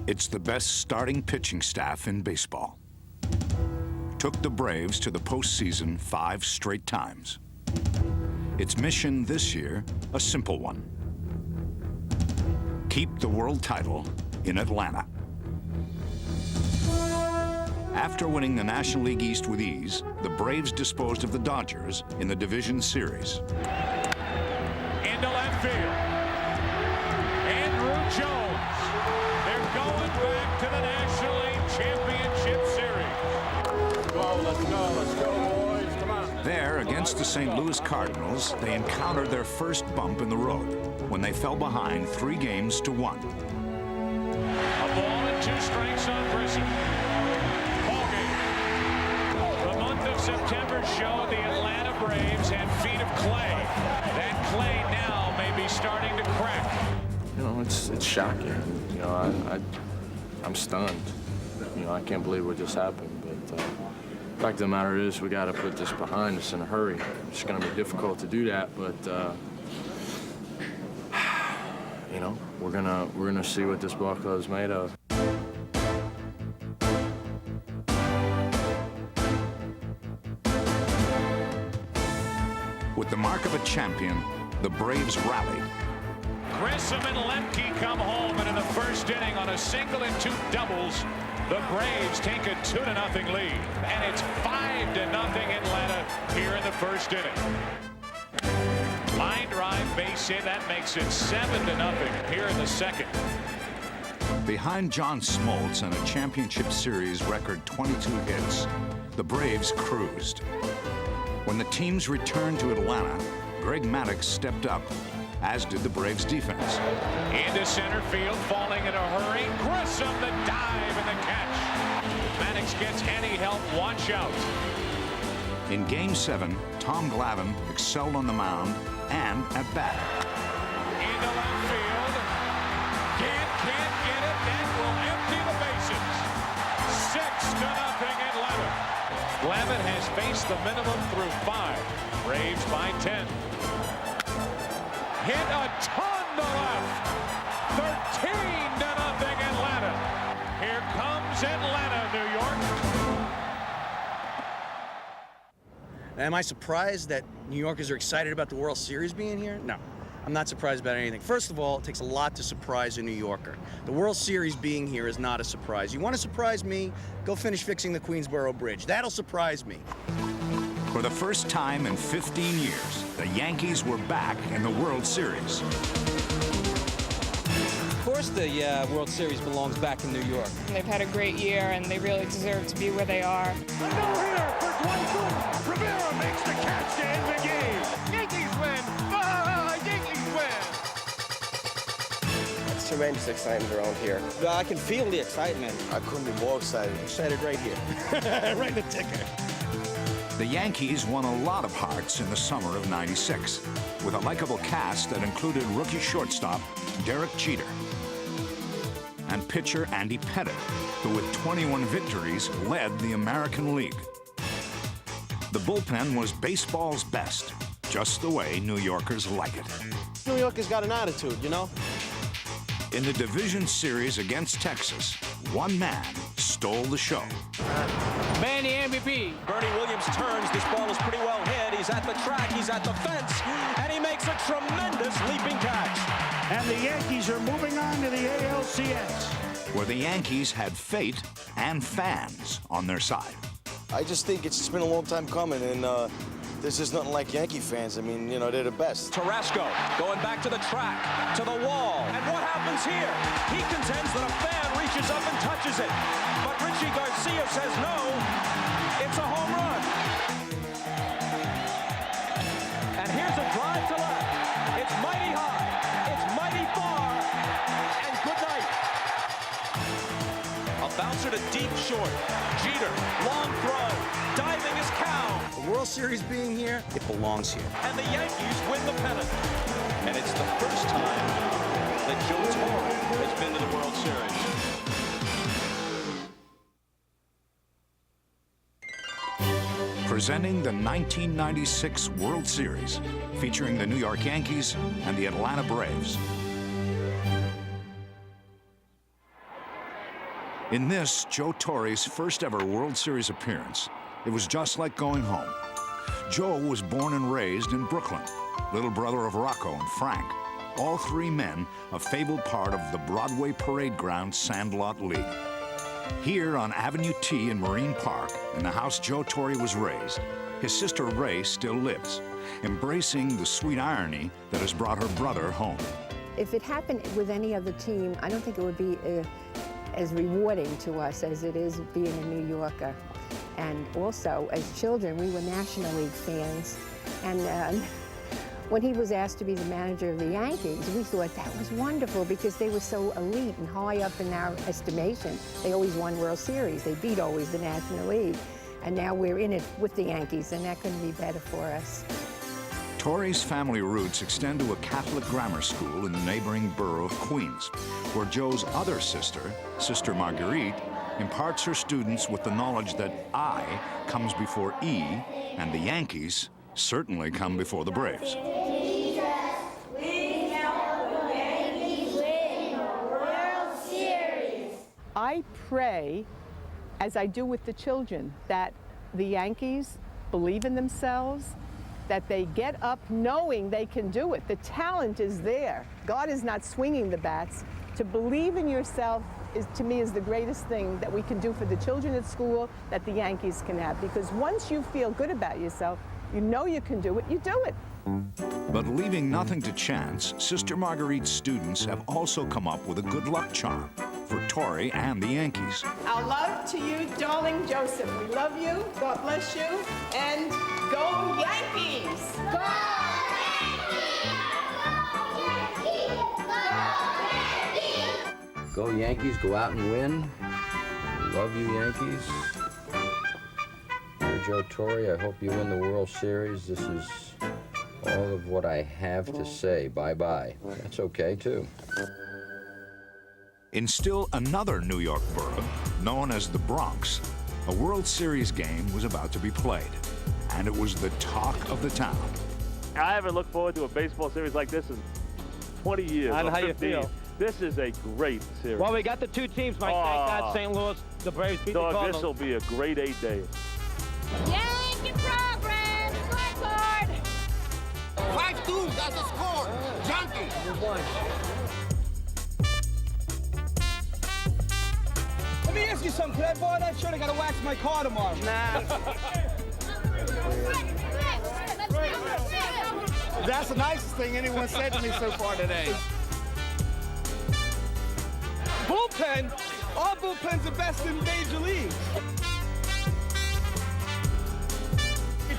It's the best starting pitching staff in baseball. Took the Braves to the postseason 5 straight times. Its mission this year, a simple one. Keep the world title in Atlanta. After winning the National League East with ease, the Braves disposed of the Dodgers in the division series. Into left field. Andrew Jones. They're going back to the National League Championship Series. Let's go, boys. Come on. There, against the St. Louis Cardinals, they encountered their first bump in the road when they fell behind 3-1. A ball and 2 strikes on Grissom. Ball game. The month of September showed the Atlanta Braves had feet of clay. That clay now may be starting to crack. You know, it's shocking. You know, I'm stunned. You know, I can't believe what just happened. But the fact of the matter is, we got to put this behind us in a hurry. It's going to be difficult to do that, but you know, we're gonna see what this ball club is made of. With the mark of a champion, the Braves rallied. Grissom and Lemke come home, and in the first inning on a single and 2 doubles, the Braves take a 2-0 lead, and it's 5-0 Atlanta here in the first inning. Line drive, base hit, that makes it 7-0 here in the second. Behind John Smoltz and a championship series record 22 hits, the Braves cruised. When the teams returned to Atlanta, Greg Maddux stepped up, as did the Braves defense. Into center field, falling in a hurry. Grissom, the dive and the catch. Maddux gets any help, watch out. In Game 7, Tom Glavine excelled on the mound and at bat. Into left field. Can't get it. That will empty the bases. 6-0 Atlanta. Glavine has faced the minimum through 5. Braves by 10. Hit a ton to left. 13-0 Atlanta. Here comes Atlanta, New York. Am I surprised that New Yorkers are excited about the World Series being here? No, I'm not surprised about anything. First of all, it takes a lot to surprise a New Yorker. The World Series being here is not a surprise. You want to surprise me? Go finish fixing the Queensboro Bridge. That'll surprise me. For the first time in 15 years, the Yankees were back in the World Series. Of course the World Series belongs back in New York. They've had a great year, and they really deserve to be where they are. A no-hitter for Dwight Gooden. Rivera makes the catch to end the game. Yankees win. Yankees win. It's tremendous excitement around here. I can feel the excitement. I couldn't be more excited. Excited right here. Right in the ticker. The Yankees won a lot of hearts in the summer of '96, with a likable cast that included rookie shortstop Derek Jeter and pitcher Andy Pettitte, who with 21 victories led the American League. The bullpen was baseball's best, just the way New Yorkers like it. New York has got an attitude, you know? In the division series against Texas, one man stole the show. Man, the MVP. Bernie Williams turns. This ball is pretty well hit. He's at the track. He's at the fence. And he makes a tremendous leaping catch. And the Yankees are moving on to the ALCS. Where the Yankees had fate and fans on their side. I just think it's been a long time coming, and there's just nothing like Yankee fans. I mean, you know, they're the best. Tarasco going back to the track, to the wall. And what happens here? He contends that a fan reaches up and touches it. But Richie Garcia says no. It's a home run. And here's a drive to left. It's mighty high. It's mighty far. And good night. A bouncer to deep short. Jeter, long throw. Diving is Cow. The World Series being here, it belongs here. And the Yankees win the pennant. And it's the first time that Joe Torre has been to the World Series. Presenting the 1996 World Series, featuring the New York Yankees and the Atlanta Braves. In this, Joe Torre's first ever World Series appearance, it was just like going home. Joe was born and raised in Brooklyn, little brother of Rocco and Frank, all three men a fabled part of the Broadway parade ground Sandlot League. Here on Avenue T in Marine Park, in the house Joe Torre was raised, his sister Ray still lives, embracing the sweet irony that has brought her brother home. If it happened with any other team, I don't think it would be as rewarding to us as it is being a New Yorker. And also, as children, we were National League fans. And when he was asked to be the manager of the Yankees, we thought that was wonderful because they were so elite and high up in our estimation. They always won World Series. They beat always the National League. And now we're in it with the Yankees, and that couldn't be better for us. Torre's family roots extend to a Catholic grammar school in the neighboring borough of Queens, where Joe's other sister, Sister Marguerite, imparts her students with the knowledge that I comes before E, and the Yankees certainly come before the Braves. I pray, as I do with the children, that the Yankees believe in themselves, that they get up knowing they can do it. The talent is there. God is not swinging the bats. To believe in yourself is, to me, is the greatest thing that we can do for the children at school that the Yankees can have. Because once you feel good about yourself, you know you can do it, you do it. But leaving nothing to chance, Sister Marguerite's students have also come up with a good luck charm for Torre and the Yankees. Our love to you, darling Joseph. We love you, God bless you, and go Yankees! Go Go Yankees, go out and win. Love you, Yankees. Dear Joe Torre, I hope you win the World Series. This is all of what I have to say. Bye-bye. That's okay, too. In still another New York borough, known as the Bronx, a World Series game was about to be played, and it was the talk of the town. I haven't looked forward to a baseball series like this in 20 years. And how you feel? This is a great series. Well, we got the two teams, Mike. Thank God St. Louis, the Braves beat the Cardinals. This will be a great 8 days. Yankee progress, scorecard. 5-2, that's the score. Yankees. Let me ask you something. Could I borrow that shirt? I gotta wax my car tomorrow. Nah. That's the nicest thing anyone said to me so far today. Bullpen? Our bullpen's the best in Major League.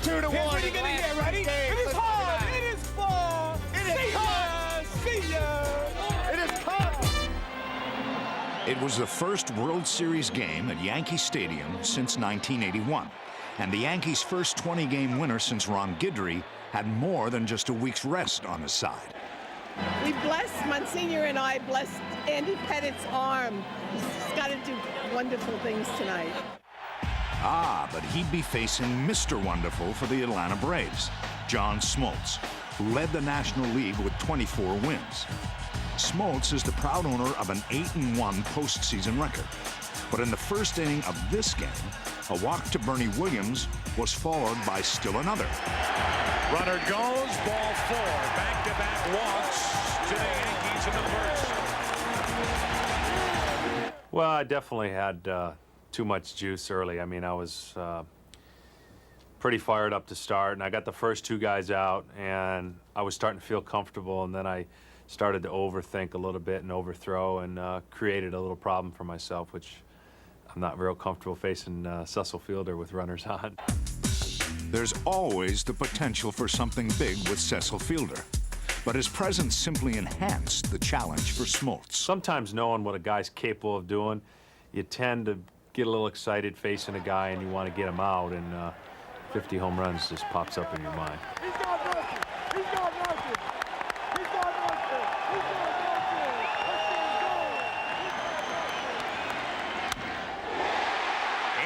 2-1. What are you gonna get? Ready? It is hard. It is far. It is hard. See ya. It is hard. It was the first World Series game at Yankee Stadium since 1981, and the Yankees' first 20-game winner since Ron Guidry had more than just a week's rest on his side. We blessed, Monsignor and I blessed Andy Pettit's arm. He's got to do wonderful things tonight. Ah, but he'd be facing Mr. Wonderful for the Atlanta Braves, John Smoltz, who led the National League with 24 wins. Smoltz is the proud owner of an 8-1 postseason record. But in the first inning of this game, a walk to Bernie Williams was followed by still another. Runner goes, ball 4. Back-to-back walks to the Yankees in the first. Well, I definitely had too much juice early. I mean, I was pretty fired up to start, and I got the first 2 guys out, and I was starting to feel comfortable, and then I started to overthink a little bit and overthrow, and created a little problem for myself, which I'm not real comfortable facing Cecil Fielder with runners on. There's always the potential for something big with Cecil Fielder, but his presence simply enhanced the challenge for Smoltz. Sometimes knowing what a guy's capable of doing, you tend to get a little excited facing a guy and you want to get him out, and 50 home runs just pops up in your mind. He's going Northern. He's going Northern. He's going Northern. He's going Northern.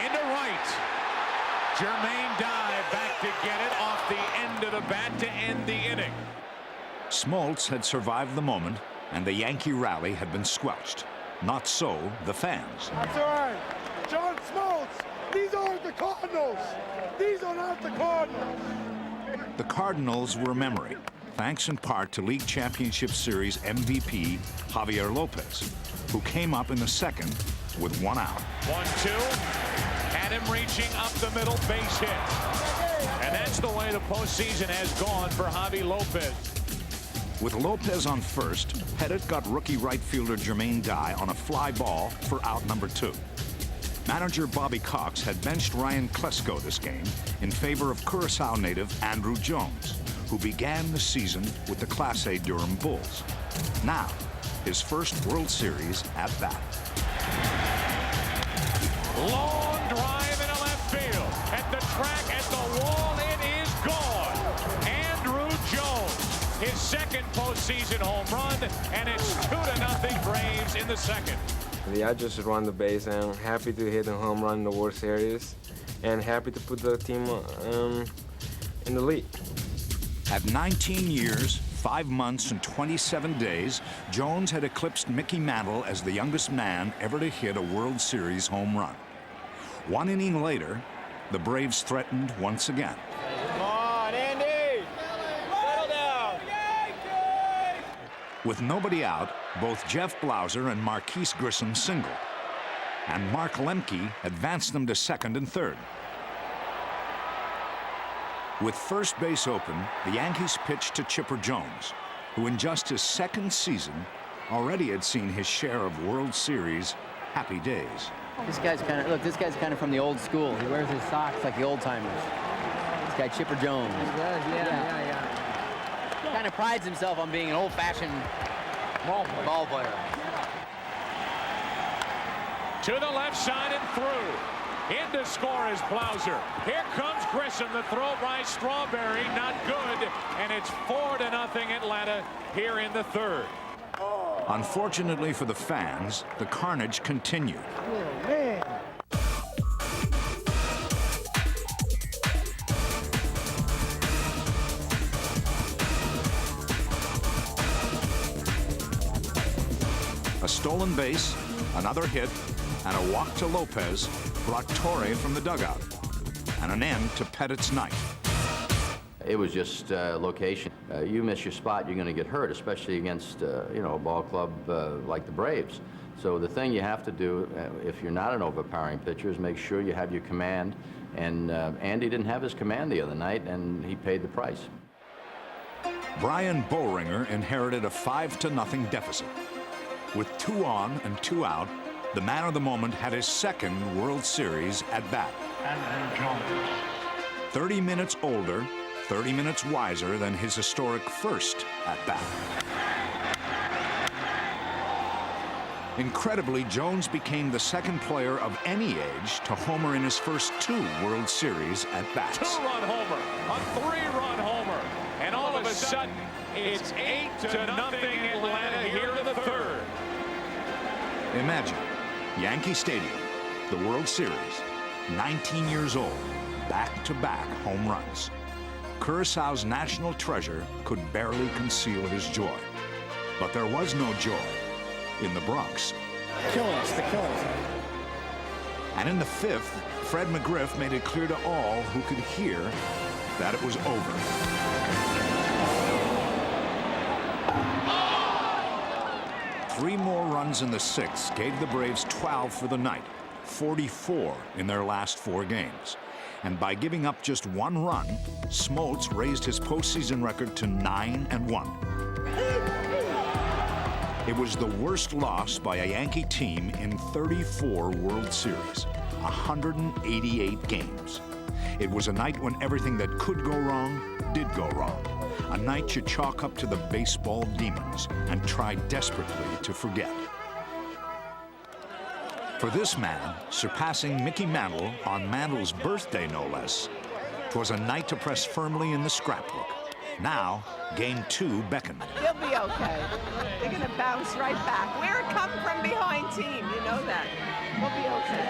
Into right. Jermaine dive back to get it off the end of the bat to end the inning. Smoltz had survived the moment, and the Yankee rally had been squelched. Not so the fans. That's all right. John Smoltz, these aren't the Cardinals. These are not the Cardinals. The Cardinals were a memory, thanks in part to League Championship Series MVP Javier Lopez, who came up in the second with 1 out. 1-2. Had him reaching up the middle, base hit. And that's the way the postseason has gone for Javi Lopez. With Lopez on first, Pettit got rookie right fielder Jermaine Dye on a fly ball for out number 2. Manager Bobby Cox had benched Ryan Klesko this game in favor of Curaçao native Andrew Jones, who began the season with the Class A Durham Bulls. Now, his first World Series at bat. Long drive into left field. At the track, at the wall, it is gone. Andrew Jones, his second postseason home run, and it's 2-0 Braves in the second. I just run the base and I'm happy to hit a home run in the World Series and happy to put the team in the lead. At 19 years, 5 months, and 27 days, Jones had eclipsed Mickey Mantle as the youngest man ever to hit a World Series home run. 1 inning later, the Braves threatened once again. Come on, Andy! Settle down! With nobody out, both Jeff Blauser and Marquise Grissom singled, and Mark Lemke advanced them to second and third. With first base open, the Yankees pitched to Chipper Jones, who in just his second season already had seen his share of World Series happy days. This guy's kind of from the old school. He wears his socks like the old timers. This guy, Chipper Jones. He does, yeah. Kind of prides himself on being an old-fashioned ball player. To the left side and through. In to score is Blauser. Here comes Grissom. The throw by Strawberry, not good. And it's 4-0 Atlanta here in the third. Unfortunately for the fans, the carnage continued. Oh, man. A stolen base, another hit, and a walk to Lopez brought Torre from the dugout, and an end to Pettit's night. It was just location. You miss your spot, you're going to get hurt, especially against a ball club like the Braves. So the thing you have to do, if you're not an overpowering pitcher, is make sure you have your command. And Andy didn't have his command the other night, and he paid the price. Brian Boehringer inherited a 5-0 deficit. With 2 on and 2 out, the man of the moment had his second World Series at bat. 30 minutes older, 30 minutes wiser than his historic first at bat. Incredibly, Jones became the second player of any age to homer in his first 2 World Series at bats. 2-run homer, a 3-run homer, and all of a sudden, it's 8-0 Atlanta here in the third. Imagine Yankee Stadium, the World Series, 19 years old, back-to-back home runs. Curaçao's national treasure could barely conceal his joy. But there was no joy in the Bronx. Killing us, they're killing us. And in the 5th, Fred McGriff made it clear to all who could hear that it was over. Three more runs in the 6th gave the Braves 12 for the night, 44 in their last 4 games. And by giving up just 1 run, Smoltz raised his postseason record to 9-1. It was the worst loss by a Yankee team in 34 World Series, 188 games. It was a night when everything that could go wrong did go wrong. A night you chalk up to the baseball demons and try desperately to forget. For this man, surpassing Mickey Mantle on Mantle's birthday no less, 'twas a night to press firmly in the scrapbook. Now, Game 2 beckoned. They'll be okay. They're going to bounce right back. We're a come from behind team, you know that. We'll be okay.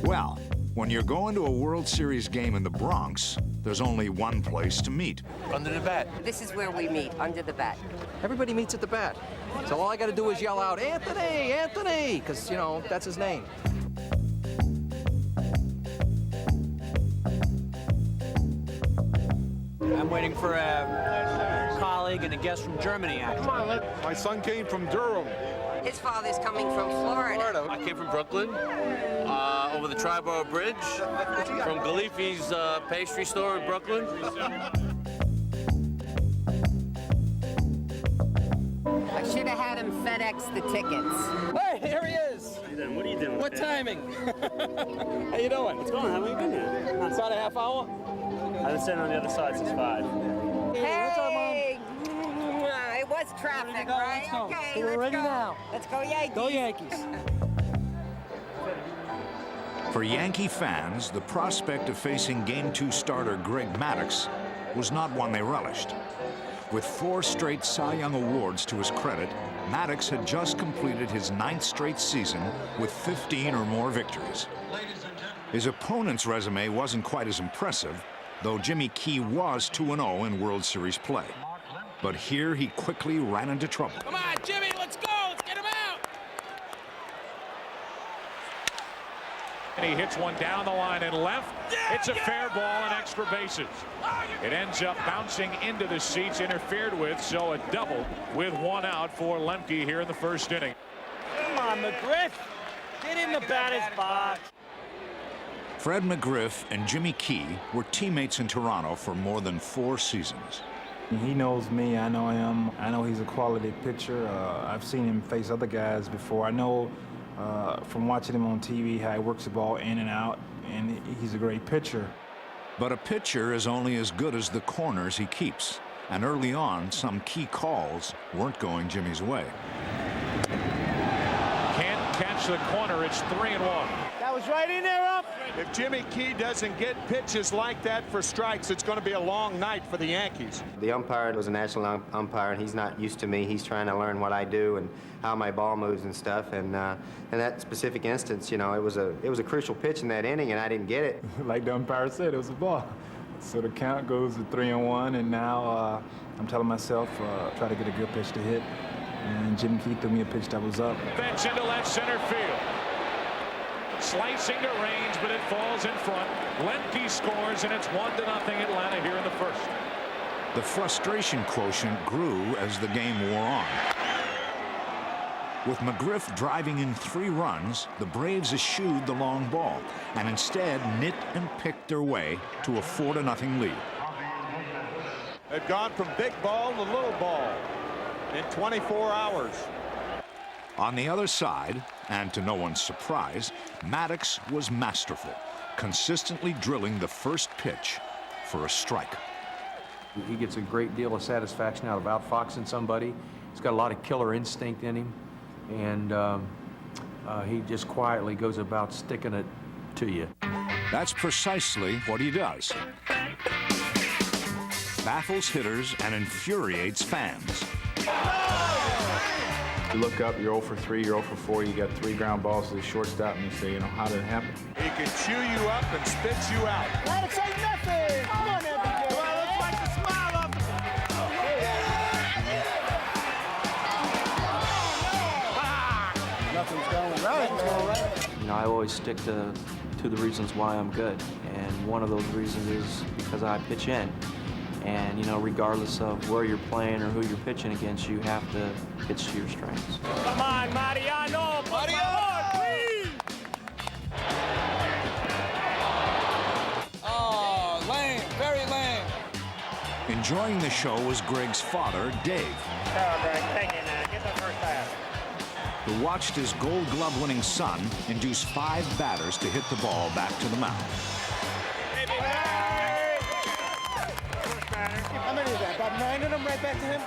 Well, When you're going to a World Series game in the Bronx, there's only one place to meet. Under the bat. This is where we meet, under the bat. Everybody meets at the bat. So all I got to do is yell out, Anthony, Anthony, because, you know, that's his name. I'm waiting for a colleague and a guest from Germany, actually. Come on, my son came from Durham. His father's coming from Florida. I came from Brooklyn, over the Triborough Bridge, from Galifi's pastry store in Brooklyn. I should have had him FedEx the tickets. Hey, here he is. What are you doing? What timing? How you doing? What's going on? How long you been here? About a half hour. I've been sitting on the other side since 5. Hey! It was traffic, right? Let's go. Okay, We're let's ready go. now. Let's go Yankees. Go Yankees. For Yankee fans, the prospect of facing Game 2 starter Greg Maddux was not one they relished. With 4 straight Cy Young awards to his credit, Maddux had just completed his 9th straight season with 15 or more victories. His opponent's resume wasn't quite as impressive, though Jimmy Key was 2-0 in World Series play. But here he quickly ran into trouble. Come on, Jimmy, let's go. Let's get him out. And he hits one down the line and left. It's a fair ball and extra bases. It ends up bouncing into the seats, interfered with, so a double with 1 out for Lemke here in the first inning. Come on, McGriff. Get in the batter's box. Fred McGriff and Jimmy Key were teammates in Toronto for more than 4 seasons. He knows me, I know him. I know he's a quality pitcher. I've seen him face other guys before. I know from watching him on TV how he works the ball in and out, and he's a great pitcher. But a pitcher is only as good as the corners he keeps. And early on, some key calls weren't going Jimmy's way. Can't catch the corner. It's 3-1. That was right in there, up. If Jimmy Key doesn't get pitches like that for strikes, it's going to be a long night for the Yankees. The umpire was a national umpire, and he's not used to me. He's trying to learn what I do and how my ball moves and stuff. And in that specific instance, you know, it was a crucial pitch in that inning, and I didn't get it. Like the umpire said, it was a ball. So the count goes to 3-1, and now I'm telling myself, try to get a good pitch to hit. And Jimmy Key threw me a pitch that was up. That's into left center field. Slicing to range, but it falls in front. Lemke scores, and it's 1-0 Atlanta here in the first. The frustration quotient grew as the game wore on. With McGriff driving in 3 runs, the Braves eschewed the long ball and instead knit and picked their way to a 4-0 lead. They've gone from big ball to little ball in 24 hours. On the other side, and to no one's surprise, Maddux was masterful, consistently drilling the first pitch for a strike. He gets a great deal of satisfaction out of outfoxing somebody. He's got a lot of killer instinct in him, and he just quietly goes about sticking it to you. That's precisely what he does. Baffles hitters and infuriates fans. You look up, you're 0 for 3, you're 0 for 4, you got 3 ground balls to the shortstop, and you say, you know, how did it happen? He can chew you up and spit you out. Let it say nothing. Come on, everybody. Come on, let's wipe the smile off. Nothing's going right. You know, I always stick to the reasons why I'm good, and one of those reasons is because I pitch in. And, you know, regardless of where you're playing or who you're pitching against, you have to pitch to your strengths. Come on, Mariano. Mariano, please. Oh, lame, very lame. Enjoying the show was Greg's father, Dave, Thank you, man. Get the first pass. who watched his Gold Glove-winning son induce 5 batters to hit the ball back to the mound. How many is that? About 9 of them right back to him?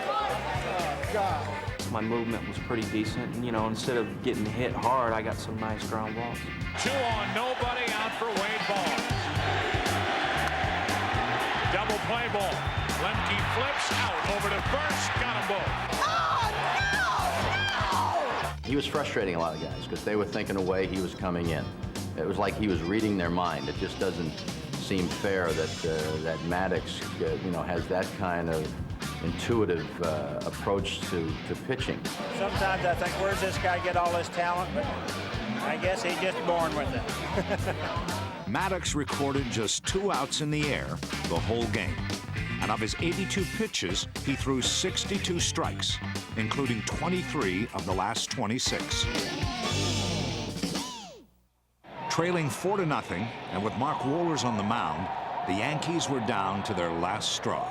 Oh, God. My movement was pretty decent, and, you know, instead of getting hit hard, I got some nice ground balls. 2 on, nobody out for Wade Ball. Double play ball. Lemke flips out over to first. Got them both. He was frustrating a lot of guys because they were thinking away he was coming in. It was like he was reading their mind. It just doesn't seem fair that that Maddox, you know, has that kind of intuitive approach to pitching. Sometimes I think, where's this guy get all this talent? But I guess he's just born with it. Maddox recorded just 2 outs in the air the whole game. And of his 82 pitches, he threw 62 strikes, including 23 of the last 26. Trailing 4-0, and with Mark Wohlers on the mound, the Yankees were down to their last straw.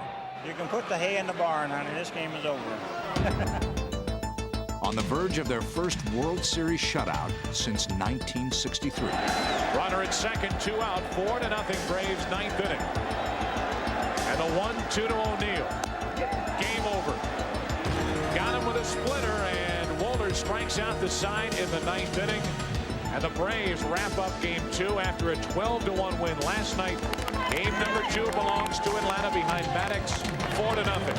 You can put the hay in the barn, honey. This game is over. On the verge of their first World Series shutout since 1963. Runner at second, 2 out, 4-0 Braves, 9th inning. And the 1-2 to O'Neill. Game over. Got him with a splitter, and Wohlers strikes out the side in the 9th inning. And the Braves wrap up Game 2 after a 12-1 win last night. Game number 2 belongs to Atlanta behind Maddox, 4-0.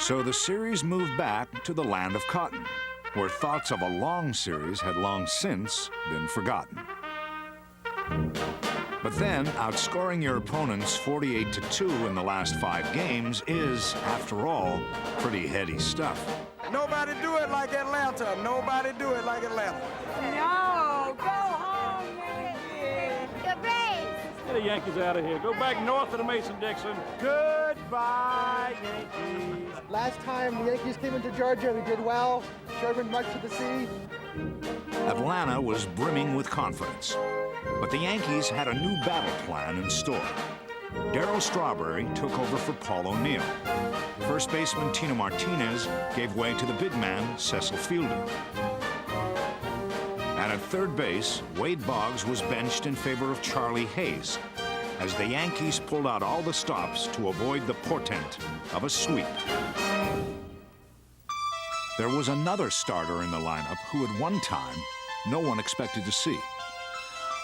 So the series moved back to the land of cotton, where thoughts of a long series had long since been forgotten. But then, outscoring your opponents 48-2 in the last 5 games is, after all, pretty heady stuff. Nobody do it like Atlanta. Nobody do it like Atlanta. No, go home, Yankees. The Braves. Get the Yankees out of here. Go back north of the Mason-Dixon. Goodbye, Yankees. Last time the Yankees came into Georgia, we did well. Sherman much to the sea. Atlanta was brimming with confidence, but the Yankees had a new battle plan in store. Darryl Strawberry took over for Paul O'Neill. First baseman Tino Martinez gave way to the big man Cecil Fielder. And at third base, Wade Boggs was benched in favor of Charlie Hayes, as the Yankees pulled out all the stops to avoid the portent of a sweep. There was another starter in the lineup who at one time no one expected to see.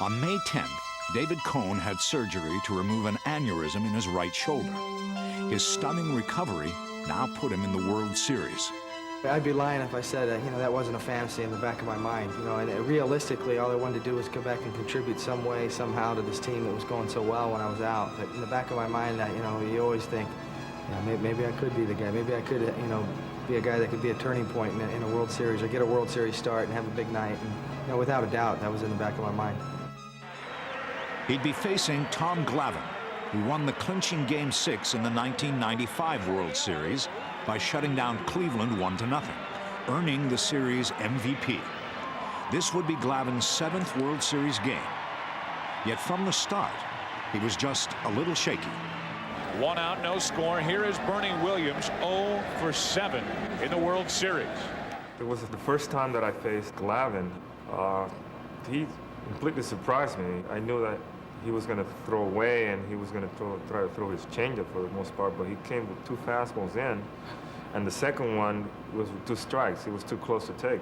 On May 10th, David Cone had surgery to remove an aneurysm in his right shoulder. His stunning recovery now put him in the World Series. I'd be lying if I said that wasn't a fantasy in the back of my mind. And realistically, all I wanted to do was come back and contribute some way, somehow to this team that was going so well when I was out. But in the back of my mind, you always think, maybe I could be the guy. Maybe I could, be a guy that could be a turning point in a World Series or get a World Series start and have a big night. And without a doubt, that was in the back of my mind. He'd be facing Tom Glavine, who won the clinching Game 6 in the 1995 World Series by shutting down Cleveland 1-0, earning the series MVP. This would be Glavine's 7th World Series game. Yet from the start, he was just a little shaky. 1 out, no score. Here is Bernie Williams, 0 for 7 in the World Series. It was the first time that I faced Glavine. He completely surprised me. I knew that he was going to throw away and he was going to try to throw his changeup for the most part, but he came with 2 fastballs in, and the second one was with 2 strikes. It was too close to take.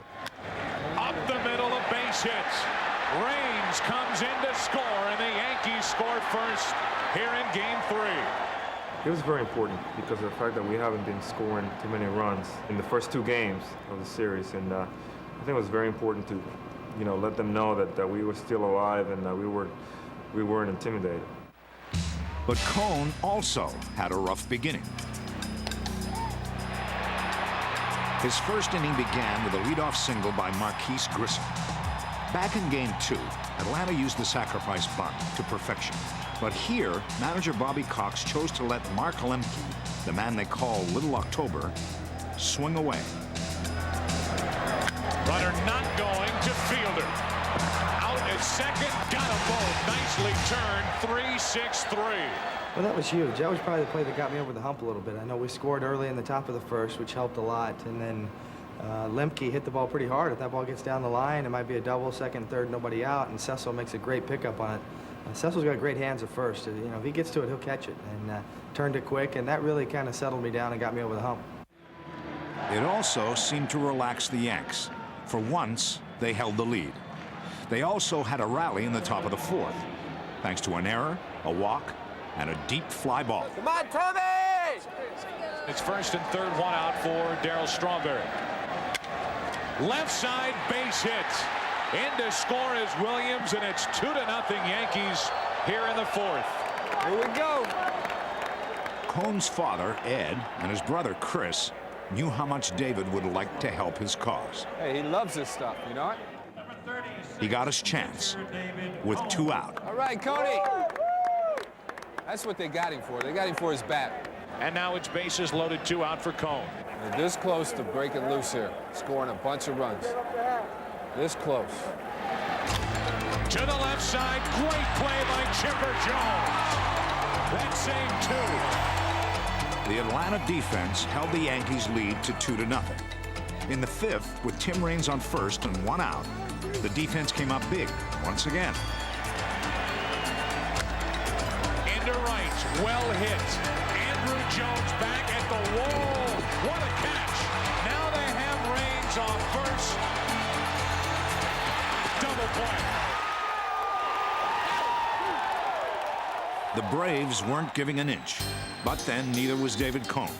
Up the middle of base hits. Raines comes in to score, and the Yankees score first here in Game 3. It was very important because of the fact that we haven't been scoring too many runs in the first 2 games of the series, and I think it was very important to, let them know that we were still alive and that we weren't intimidated. But Cone also had a rough beginning. His first inning began with a leadoff single by Marquise Grissom. Back in Game 2, Atlanta used the sacrifice bunt to perfection. But here, manager Bobby Cox chose to let Mark Lemke, the man they call Little October, swing away. Runner not going to Fielder. Out at second, got them both. Nicely turned, 3-6-3. Well, that was huge. That was probably the play that got me over the hump a little bit. I know we scored early in the top of the first, which helped a lot, and then Lemke hit the ball pretty hard. If that ball gets down the line, it might be a double, second, third, nobody out, and Cecil makes a great pickup on it. Cecil's got great hands at first. If he gets to it, he'll catch it, and turned it quick, and that really kind of settled me down and got me over the hump. It also seemed to relax the Yanks. For once, they held the lead. They also had a rally in the top of the 4th, thanks to an error, a walk, and a deep fly ball. Come on, Tommy! It's first and third, 1 out for Darryl Strawberry. Left side base hit. In to score is Williams, and it's 2-0 Yankees here in the fourth. Here we go. Cohn's father, Ed, and his brother, Chris, knew how much David would like to help his cause. Hey, he loves this stuff, you know it? He got his chance with 2 out. All right, Cody. That's what they got him for. They got him for his bat. And now it's bases loaded, 2 out for Cohn. They're this close to breaking loose here, scoring a bunch of runs. This close. To the left side, great play by Chipper Jones. That saved 2. The Atlanta defense held the Yankees' lead to 2-0. In the fifth, with Tim Raines on first and 1 out, the defense came up big once again. Into right, well hit. Andrew Jones back at the wall. What a catch. Now they have Raines on first. Double play. The Braves weren't giving an inch, but then neither was David Cohn,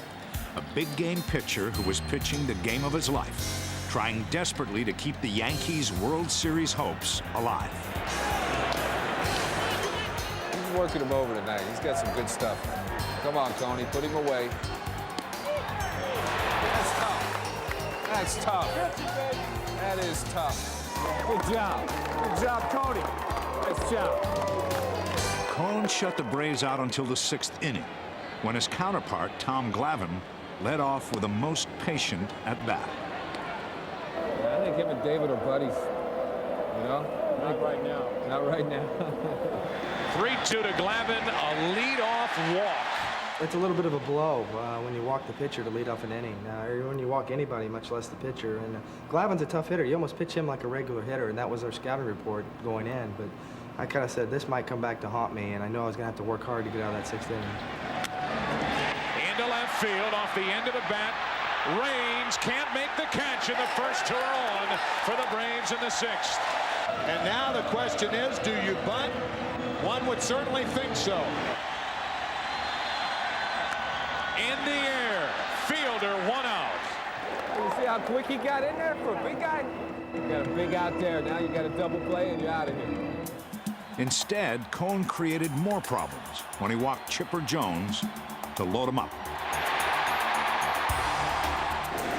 a big-game pitcher who was pitching the game of his life, trying desperately to keep the Yankees' World Series hopes alive. He's working him over tonight. He's got some good stuff. Come on, Tony, put him away. That's tough. That's tough. That is tough. Good job. Good job, Tony. Nice job. Cohn shut the Braves out until the 6th inning, when his counterpart, Tom Glavine, led off with a most patient at-bat. Yeah, I think him and David are buddies. You know? Not right now. Not right now. 3-2 to Glavine, a leadoff walk. It's a little bit of a blow when you walk the pitcher to lead off an inning, or when you walk anybody, much less the pitcher. And Glavine's a tough hitter. You almost pitch him like a regular hitter, and that was our scouting report going in. But I kind of said this might come back to haunt me, and I know I was going to have to work hard to get out of that 6th inning. Into left field, off the end of the bat. Raines can't make the catch, and the first 2 are on for the Braves in the 6th. And now the question is, do you bunt? One would certainly think so. In the air, fielder 1 out. You see how quick he got in there for a big guy? You got a big out there. Now you got a double play, and you're out of here. Instead, Cohn created more problems when he walked Chipper Jones to load him up.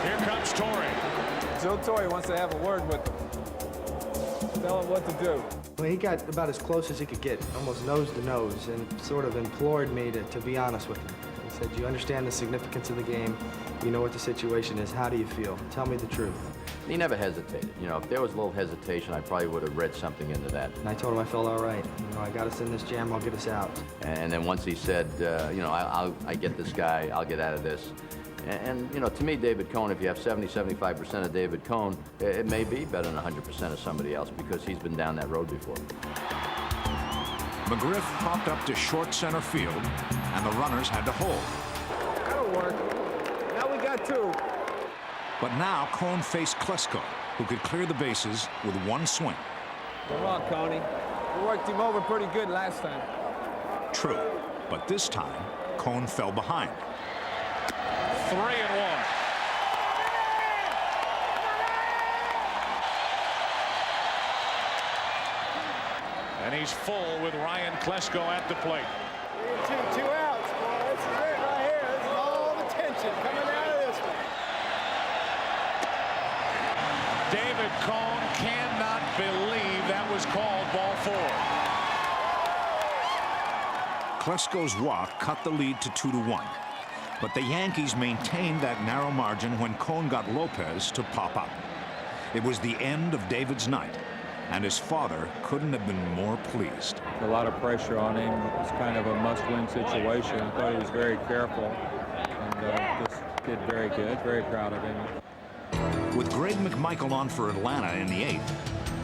Here comes Torrey. Joe Torre wants to have a word with him. Tell him what to do. Well, he got about as close as he could get, almost nose to nose, and sort of implored me to be honest with him. He said, you understand the significance of the game. You know what the situation is. How do you feel? Tell me the truth. He never hesitated. You know, if there was a little hesitation, I probably would have read something into that. And I told him I felt all right. You know, I got us in this jam. I'll get us out. And then once he said, you know, I get this guy. I'll get out of this. And you know, to me, David Cohn, if you have 70-75% of David Cohn, it may be better than 100% of somebody else because he's been down that road before. McGriff popped up to short center field, and the runners had to hold. That'll work. Now we got 2. But now Cohn faced Klesko, who could clear the bases with 1 swing. Come on, Coney. We worked him over pretty good last time. True, but this time, Cohn fell behind. 3-1. And he's full with Ryan Klesko at the plate. 2 outs, boy. This is it right here. This is all the tension coming out of this one. David Cohn cannot believe that was called ball 4. Klesko's walk cut the lead to 2-1. But the Yankees maintained that narrow margin when Cohn got Lopez to pop up. It was the end of David's night, and his father couldn't have been more pleased. A lot of pressure on him. It was kind of a must-win situation. I thought he was very careful, and just did very good. Very proud of him. With Greg McMichael on for Atlanta in the 8th,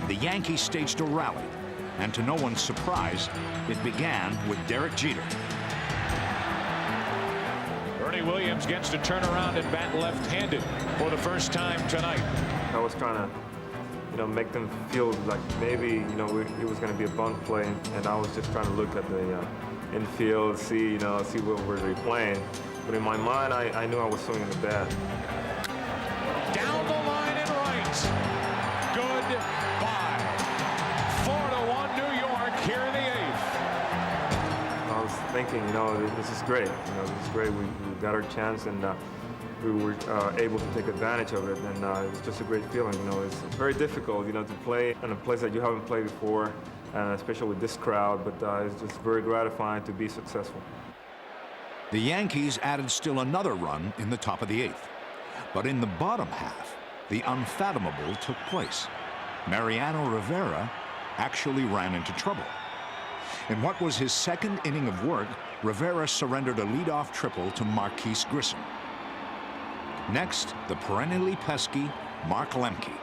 the Yankees staged a rally, and to no one's surprise, it began with Derek Jeter. Bernie Williams gets to turn around and bat left-handed for the first time tonight. I was trying to, you know, make them feel like maybe, you know, it was going to be a bunt play, and I was just trying to look at the infield, see what we're replaying. But in my mind, I knew I was swinging the bat. Down the line and right. thinking, you know, this is great. You know, this is great. We got our chance, and we were able to take advantage of it, and it was just a great feeling. You know, it's very difficult, you know, to play in a place that you haven't played before, and especially with this crowd, but it's just very gratifying to be successful. The Yankees added still another run in the top of the 8th. But in the bottom half, the unfathomable took place. Mariano Rivera actually ran into trouble. In what was his second inning of work, Rivera surrendered a leadoff triple to Marquise Grissom. Next, the perennially pesky Mark Lemke.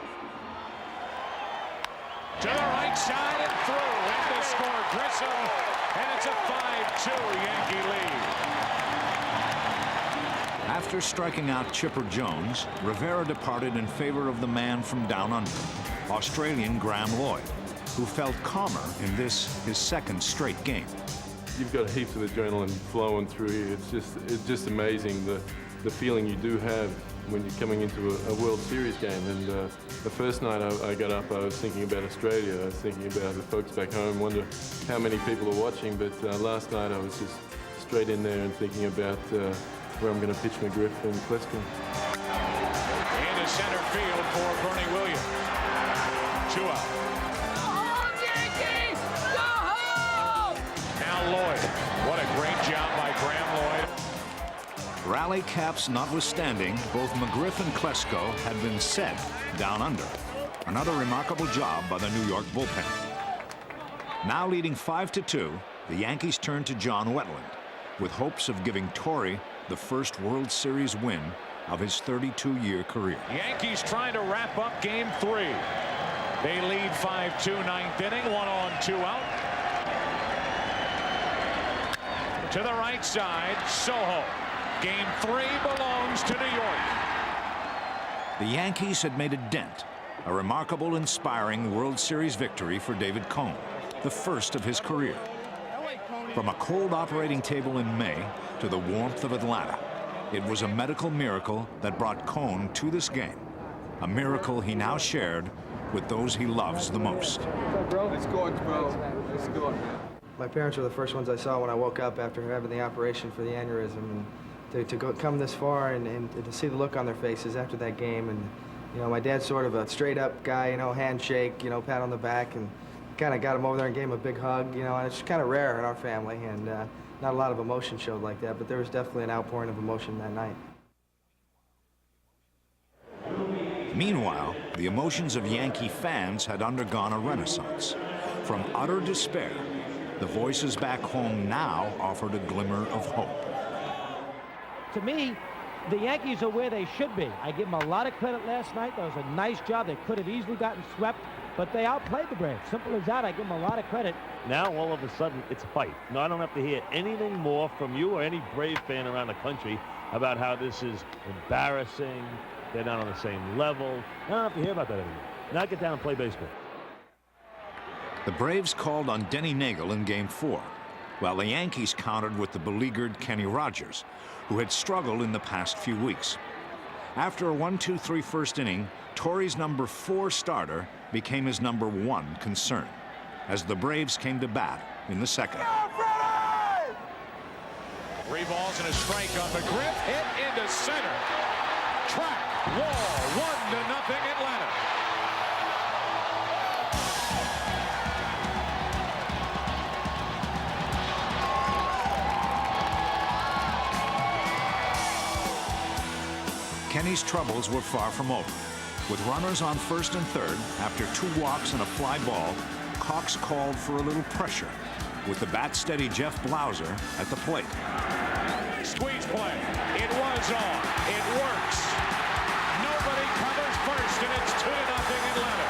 To the right side and through. And to score Grissom. And it's a 5-2 Yankee lead. After striking out Chipper Jones, Rivera departed in favor of the man from down under, Australian Graham Lloyd, who felt calmer in this, his second straight game. You've got heaps of adrenaline flowing through you. It's just amazing the feeling you do have when you're coming into a World Series game. And the first night I got up, I was thinking about Australia. I was thinking about the folks back home, wonder how many people are watching. But last night I was just straight in there and thinking about where I'm going to pitch McGriff and Klesko. Into center field for Bernie Williams. 2 out. Now Lloyd. What a great job by Graham Lloyd. Rally caps notwithstanding, both McGriff and Klesko had been set down under. Another remarkable job by the New York bullpen. Now leading 5-2, the Yankees turn to John Wetland, with hopes of giving Torrey the first World Series win of his 32-year career. Yankees trying to wrap up game 3. They lead 5-2, 9th inning, 1 on, 2 out. To the right side, Soho. Game 3 belongs to New York. The Yankees had made a dent, a remarkable, inspiring World Series victory for David Cone, the first of his career. From a cold operating table in May to the warmth of Atlanta, it was a medical miracle that brought Cone to this game, a miracle he now shared with those he loves the most. Let's go, bro. Let's go. My parents were the first ones I saw when I woke up after having the operation for the aneurysm, and to come this far and to see the look on their faces after that game. And you know, my dad's sort of a straight-up guy, you know, handshake, you know, pat on the back, and kind of got him over there and gave him a big hug, you know, and it's kind of rare in our family, and not a lot of emotion showed like that, but there was definitely an outpouring of emotion that night. Meanwhile, the emotions of Yankee fans had undergone a renaissance. From utter despair, the voices back home now offered a glimmer of hope. To me, the Yankees are where they should be. I give them a lot of credit last night. That was a nice job. They could have easily gotten swept, but they outplayed the Braves. Simple as that. I give them a lot of credit. Now, all of a sudden, it's a fight. No, I don't have to hear anything more from you or any Brave fan around the country about how this is embarrassing. They're not on the same level. I don't have to hear about that anymore. Now get down and play baseball. The Braves called on Denny Nagel in Game 4, while the Yankees countered with the beleaguered Kenny Rogers, who had struggled in the past few weeks. After a 1-2-3 first inning, Torrey's number 4 starter became his number 1 concern, as the Braves came to bat in the second. 3 balls and a strike on McGriff. Hit into center. Track, wall, 1-0 Atlanta. Kenny's troubles were far from over. With runners on first and third, after 2 walks and a fly ball, Cox called for a little pressure, with the bat-steady Jeff Blauser at the plate. Squeeze play. It was on. It works. Nobody covers first, and it's 2-0 Atlanta.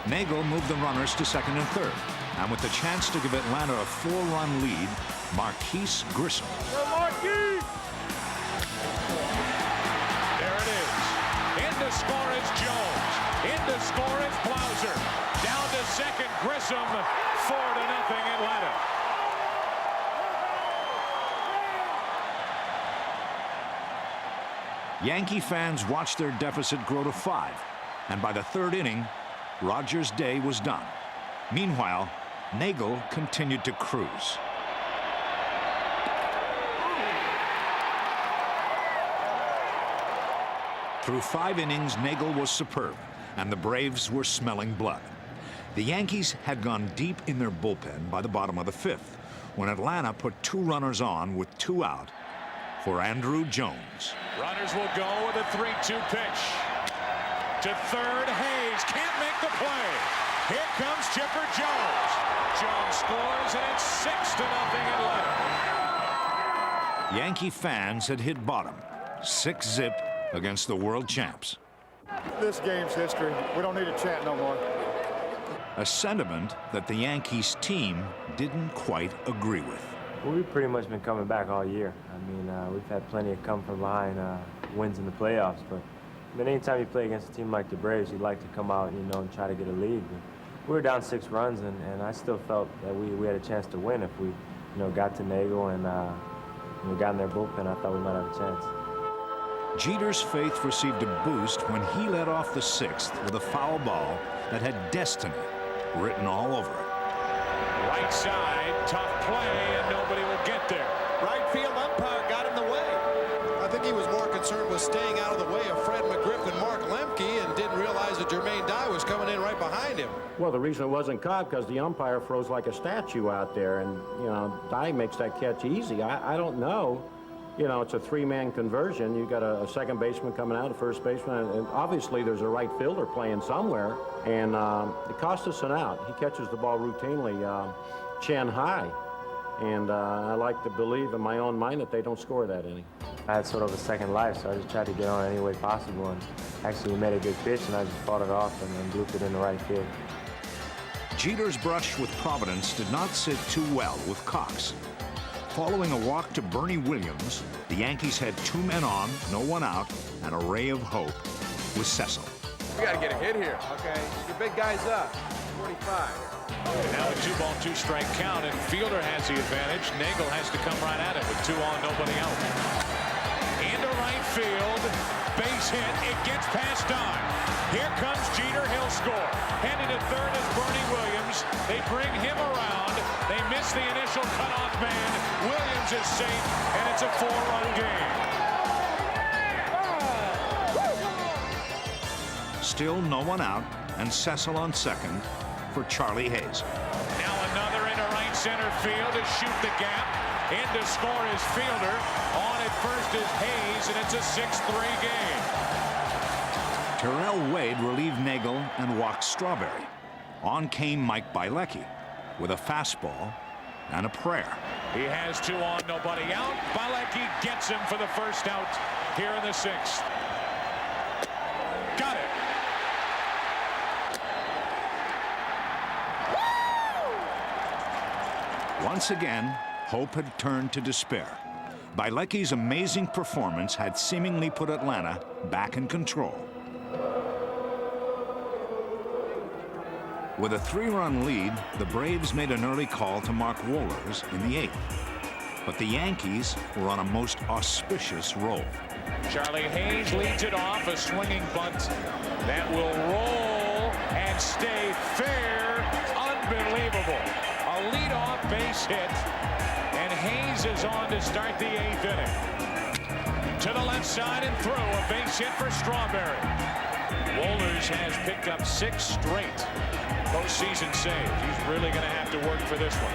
Nagel moved the runners to second and third, and with the chance to give Atlanta a 4-run lead, Marquise Grissom. There it is. In to score is Jones. In to score is Blauser. Down to second, Grissom. 4-0 Atlanta. Yankee fans watched their deficit grow to 5, and by the third inning, Rogers' day was done. Meanwhile, Nagel continued to cruise. Through 5 innings, Nagel was superb, and the Braves were smelling blood. The Yankees had gone deep in their bullpen by the bottom of the 5th, when Atlanta put 2 runners on with 2 out for Andruw Jones. Runners will go with a 3-2 pitch. To third, Hayes can't make the play. Here comes Chipper Jones. Jones scores, and it's 6-0 Atlanta. Yankee fans had hit bottom, 6-zip against the world champs. This game's history. We don't need to chant no more. A sentiment that the Yankees team didn't quite agree with. Well, we've pretty much been coming back all year. I mean, we've had plenty of come from behind wins in the playoffs, but anytime you play against a team like the Braves, you'd like to come out, and try to get a lead. But we were down 6 runs, and I still felt that we had a chance to win if we, got to Nagel and got in their bullpen. I thought we might have a chance. Jeter's faith received a boost when he led off the 6th with a foul ball that had destiny written all over it. Right side, tough play, and nobody will get there. Right field umpire got in the way. I think he was more concerned with staying out of the way of Fred McGriff and Mark Lemke and didn't realize that Jermaine Dye was coming in right behind him. Well, the reason it wasn't caught because the umpire froze like a statue out there, and, Dye makes that catch easy. I don't know. It's a 3-man conversion. You got a second baseman coming out, a first baseman, and obviously there's a right fielder playing somewhere, and it cost us an out. He catches the ball routinely, chin high, and I like to believe in my own mind that they don't score that inning. I had sort of a second life, so I just tried to get on any way possible, and actually we made a good pitch, and I just fought it off and blooped it in the right field. Jeter's brush with Providence did not sit too well with Cox. Following a walk to Bernie Williams, the Yankees had 2 men on, no one out, and a ray of hope with Cecil. We got to get a hit here, okay? Your big guy's up, 45. Now a 2-ball, 2-strike count, and Fielder has the advantage. Nagel has to come right at it with 2 on, nobody out. Into right field, base hit, it gets past Don. Here comes Jeter, he'll score. Headed to third is Bernie Williams. They bring him around. They miss the initial cutoff man. Williams is safe, and it's a 4-run game. Still no one out, and Cecil on second for Charlie Hayes. Now another into right center field to shoot the gap. In to score is Fielder. On at first is Hayes, and it's a 6-3 game. Terrell Wade relieved Nagel and walked Strawberry. On came Mike Bielecki with a fastball and a prayer. He has 2 on, nobody out. Bielecki gets him for the first out here in the 6th. Got it. Once again, hope had turned to despair. Bielecki's amazing performance had seemingly put Atlanta back in control. With a 3-run lead, the Braves made an early call to Mark Wohlers in the 8th. But the Yankees were on a most auspicious roll. Charlie Hayes leads it off, a swinging bunt that will roll and stay fair. Unbelievable. A leadoff base hit, and Hayes is on to start the 8th inning. To the left side and through, a base hit for Strawberry. Wohlers has picked up 6 straight postseason saves. He's really going to have to work for this one.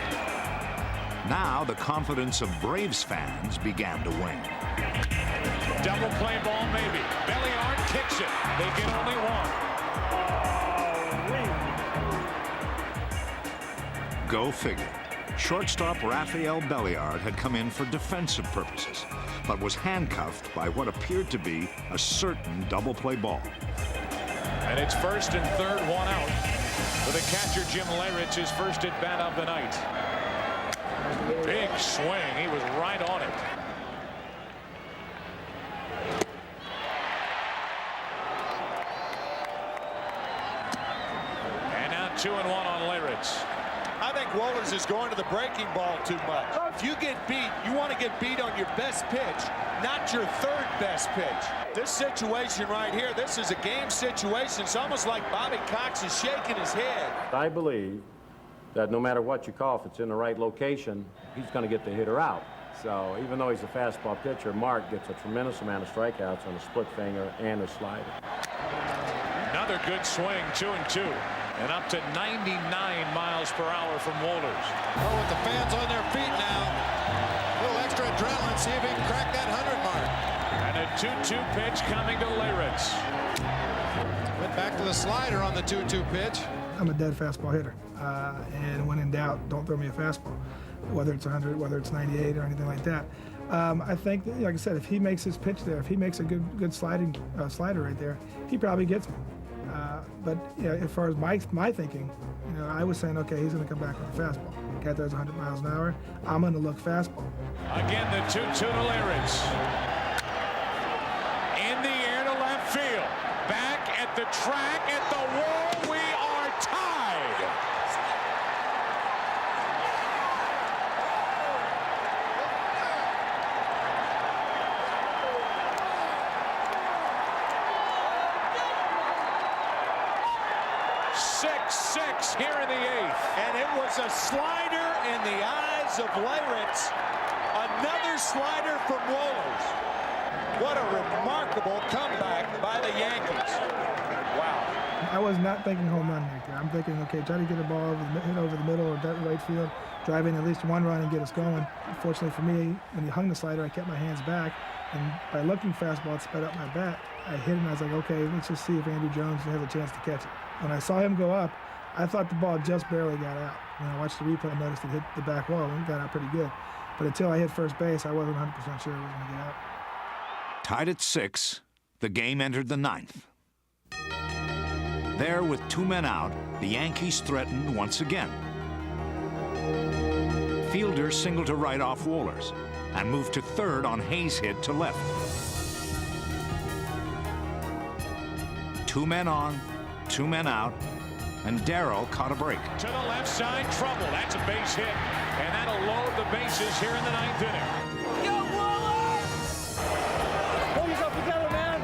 Now the confidence of Braves fans began to wane. Double play ball, maybe. Belliard kicks it. They get only 1. Go figure. Shortstop Rafael Belliard had come in for defensive purposes, but was handcuffed by what appeared to be a certain double play ball. And it's first and third, 1 out. For the catcher, Jim Leyritz, his first at bat of the night. Big swing. He was right on it. And now 2-1 on Leyritz. I think Wohlers is going to the breaking ball too much. If you get beat, you want to get beat on your best pitch, not your 3rd best pitch. This situation right here, this is a game situation. It's almost like Bobby Cox is shaking his head. I believe that no matter what you call, if it's in the right location, he's going to get the hitter out. So even though he's a fastball pitcher, Mark gets a tremendous amount of strikeouts on a split finger and a slider. Another good swing, 2-2. And up to 99 miles per hour from Wohlers. Oh, with the fans on their feet now. A little extra adrenaline, see if he can crack that 100 mark. And a 2-2 pitch coming to Leyritz. Went back to the slider on the 2-2 pitch. I'm a dead fastball hitter. And when in doubt, don't throw me a fastball. Whether it's 100, whether it's 98 or anything like that. I think, like I said, if he makes his pitch there, if he makes a good slider right there, he probably gets me. But as far as my thinking, I was saying, okay, he's going to come back with a fastball. Guy throws 100 miles an hour. I'm going to look fastball. Again, the 2-2 to Leyritz. In the air to left field. Back at the track, at the wall, we are tied. Here in the 8th. And it was a slider in the eyes of Leyritz. Another slider from Wohlers. What a remarkable comeback by the Yankees. Wow. I was not thinking home run right there. I'm thinking, okay, try to get a ball hit over the middle or right field, drive in at least one run and get us going. Unfortunately for me, when he hung the slider, I kept my hands back. And by looking fastball, it sped up my bat. I hit it and I was like, okay, let's just see if Andrew Jones has a chance to catch it. When I saw him go up, I thought the ball just barely got out. When I watched the replay, I noticed it hit the back wall and it got out pretty good. But until I hit first base, I wasn't 100% sure it was going to get out. Tied at 6, the game entered the 9th. There, with 2 men out, the Yankees threatened once again. Fielder singled to right off Wohlers and moved to third on Hayes' hit to left. 2 men on, 2 men out, and Darrell caught a break. To the left side, trouble. That's a base hit, and that'll load the bases here in the 9th inning. Go, Wallace! Pull yourself together, man!